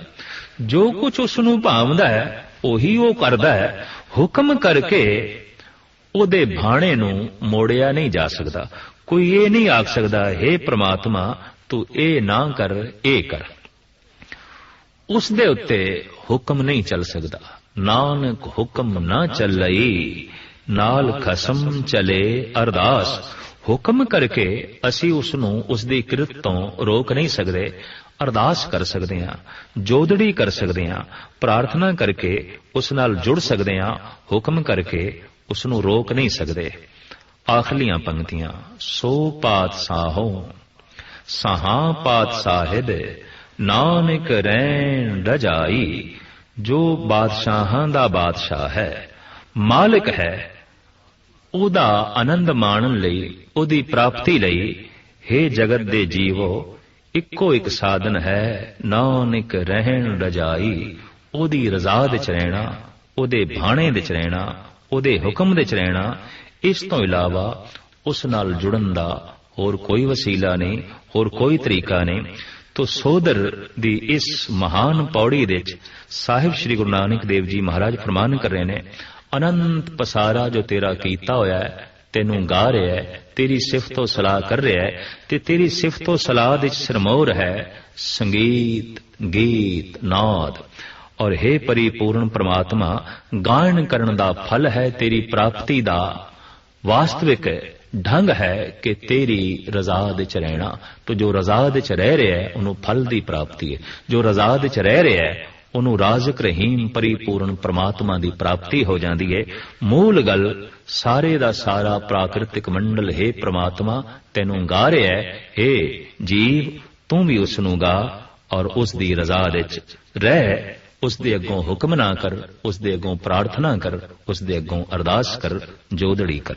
ਜੋ ਕੁਛ ਉਸ ਨੂੰ ਭਾਵਦਾ ਹੈ ਉਹੀ ਉਹ ਕਰਦਾ ਹੈ, ਹੁਕਮ ਕਰਕੇ ਉਹਦੇ ਭਾਣੇ ਨੂੰ ਮੋੜਿਆ ਨਹੀਂ ਜਾ ਸਕਦਾ। ਕੋਈ ਇਹ ਨਹੀਂ ਆਖ ਸਕਦਾ हे ਪ੍ਰਮਾਤਮਾ ਤੂੰ ਇਹ ਨਾ ਕਰ, ਇਹ ਕਰ। ਉਸ ਦੇ ਉੱਤੇ ਹੁਕਮ ਨਹੀਂ ਚੱਲ ਸਕਦਾ। ਨਾਨਕ ਹੁਕਮ ਨਾ ਚੱਲਈ, ਨਾਲ ਖਸਮ ਚਲੇ ਅਰਦਾਸ। ਹੁਕਮ ਕਰਕੇ ਅਸੀਂ ਉਸ ਨੂੰ ਉਸ ਦੀ ਕਿਰਤ ਤੋਂ ਰੋਕ ਨਹੀਂ ਸਕਦੇ। ਅਰਦਾਸ ਕਰ ਸਕਦੇ ਹਾਂ, ਜੋਦੜੀ ਕਰ ਸਕਦੇ ਹਾਂ, ਪ੍ਰਾਰਥਨਾ ਕਰਕੇ ਉਸ ਨਾਲ ਜੁੜ ਸਕਦੇ ਹਾਂ। ਹੁਕਮ ਕਰਕੇ ਉਸ ਨੂੰ ਰੋਕ ਨਹੀਂ ਸਕਦੇ। ਆਖਲੀਆਂ ਪੰਕਤੀਆਂ। ਸੋ ਪਾਤਸ਼ਾਹੋ ਸਾਹਾਂ ਪਾਤ ਸਾਹਿਬ, ਨਾਨਕ ਰਹਿਣ ਰਜਾਈ। ਜੋ ਬਾਦਸ਼ਾਹਾਂ ਦਾ ਬਾਦਸ਼ਾਹ ਹੈ, ਮਾਲਿਕ ਹੈ, ਉਹਦਾ ਆਨੰਦ ਮਾਣਨ ਲਈ, ਉਹਦੀ ਪ੍ਰਾਪਤੀ ਲਈ हे ਜਗਤ ਦੇ ਜੀਵੋ, ਇੱਕੋ ਇੱਕ ਸਾਧਨ ਹੈ, ਨਾਨਕ ਰਹਿਣ ਰਜਾਈ। ਉਹਦੀ ਰਜ਼ਾ ਵਿੱਚ ਰਹਿਣਾ, ਉਹਦੇ ਭਾਣੇ ਵਿੱਚ ਰਹਿਣਾ, ਉਹਦੇ ਹੁਕਮ ਵਿੱਚ ਰਹਿਣਾ। ਇਸ ਤੋਂ ਇਲਾਵਾ ਉਸ ਨਾਲ ਜੁੜਨ ਦਾ ਹੋਰ ਕੋਈ ਵਸੀਲਾ ਨਹੀਂ, ਹੋਰ ਕੋਈ ਤਰੀਕਾ ਨਹੀਂ। ਤੋ ਸੋਦਰ ਦੀ ਇਸ ਮਹਾਨ ਪੌੜੀ ਵਿੱਚ ਸਾਹਿਬ ਸ੍ਰੀ ਗੁਰੂ ਨਾਨਕ ਦੇਵ ਜੀ ਮਹਾਰਾਜ ਫਰਮਾਨ ਕਰ ਰਹੇ ਨੇ, ਅਨੰਤ ਪਸਾਰਾ ਜੋ ਤੇਰਾ ਕੀਤਾ ਹੋਇਆ ਹੈ, ਤੈਨੂੰ ਗਾ ਰਿਹਾ ਹੈ, ਤੇਰੀ ਸਿਫਤੋ ਸਲਾਹ ਕਰ ਰਿਹਾ ਹੈ, ਤੇ ਤੇਰੀ ਸਿਫਤੋ ਸਲਾਹ ਵਿੱਚ ਸਿਰਮੌਰ ਹੈ ਸੰਗੀਤ, ਗੀਤ, ਨਾਦ। ਔਰ ਹੇ ਪਰਿਪੂਰਨ ਪ੍ਰਮਾਤਮਾ, ਗਾਇਨ ਕਰਨ ਦਾ ਫਲ ਹੈ ਤੇਰੀ ਪ੍ਰਾਪਤੀ ਦਾ ਵਾਸਤਵਿਕ ਢੰਗ ਹੈ ਕਿ ਤੇਰੀ ਰਜ਼ਾ ਵਿੱਚ ਰਹਿਣਾ। ਤੋ ਜੋ ਰਜ਼ਾ ਵਿੱਚ ਰਹਿ ਰਿਹਾ ਹੈ ਉਹਨੂੰ ਫਲ ਦੀ ਪ੍ਰਾਪਤੀ ਹੈ, ਜੋ ਰਜ਼ਾ ਵਿੱਚ ਰਹਿ ਰਿਹਾ ਹੈ ਉਹਨੂੰ ਰਾਜ਼ਕ ਰਹੀਮ ਪਰਿਪੂਰਨ ਪ੍ਰਮਾਤਮਾ ਦੀ ਪ੍ਰਾਪਤੀ ਹੋ ਜਾਂਦੀ ਹੈ। ਮੂਲ ਗੱਲ ਸਾਰੇ ਦਾ ਸਾਰਾ ਪ੍ਰਾਕਿਰਤਿਕ ਮੰਡਲ ਹੈ ਪ੍ਰਮਾਤਮਾ ਤੈਨੂੰ ਗਾ ਰਿਹਾ ਹੈ। ਹੇ ਜੀਵ, ਤੂੰ ਵੀ ਉਸ ਨੂੰ ਗਾ ਔਰ ਉਸ ਦੀ ਰਜ਼ਾ ਵਿੱਚ ਰਹਿ। ਉਸ ਦੇ ਅੱਗੋਂ ਹੁਕਮ ਨਾ ਕਰ, ਉਸ ਦੇ ਅੱਗੋਂ ਪ੍ਰਾਰਥਨਾ ਕਰ, ਉਸ ਦੇ ਅੱਗੋਂ ਅਰਦਾਸ ਕਰ, ਜੋਦੜੀ ਕਰ।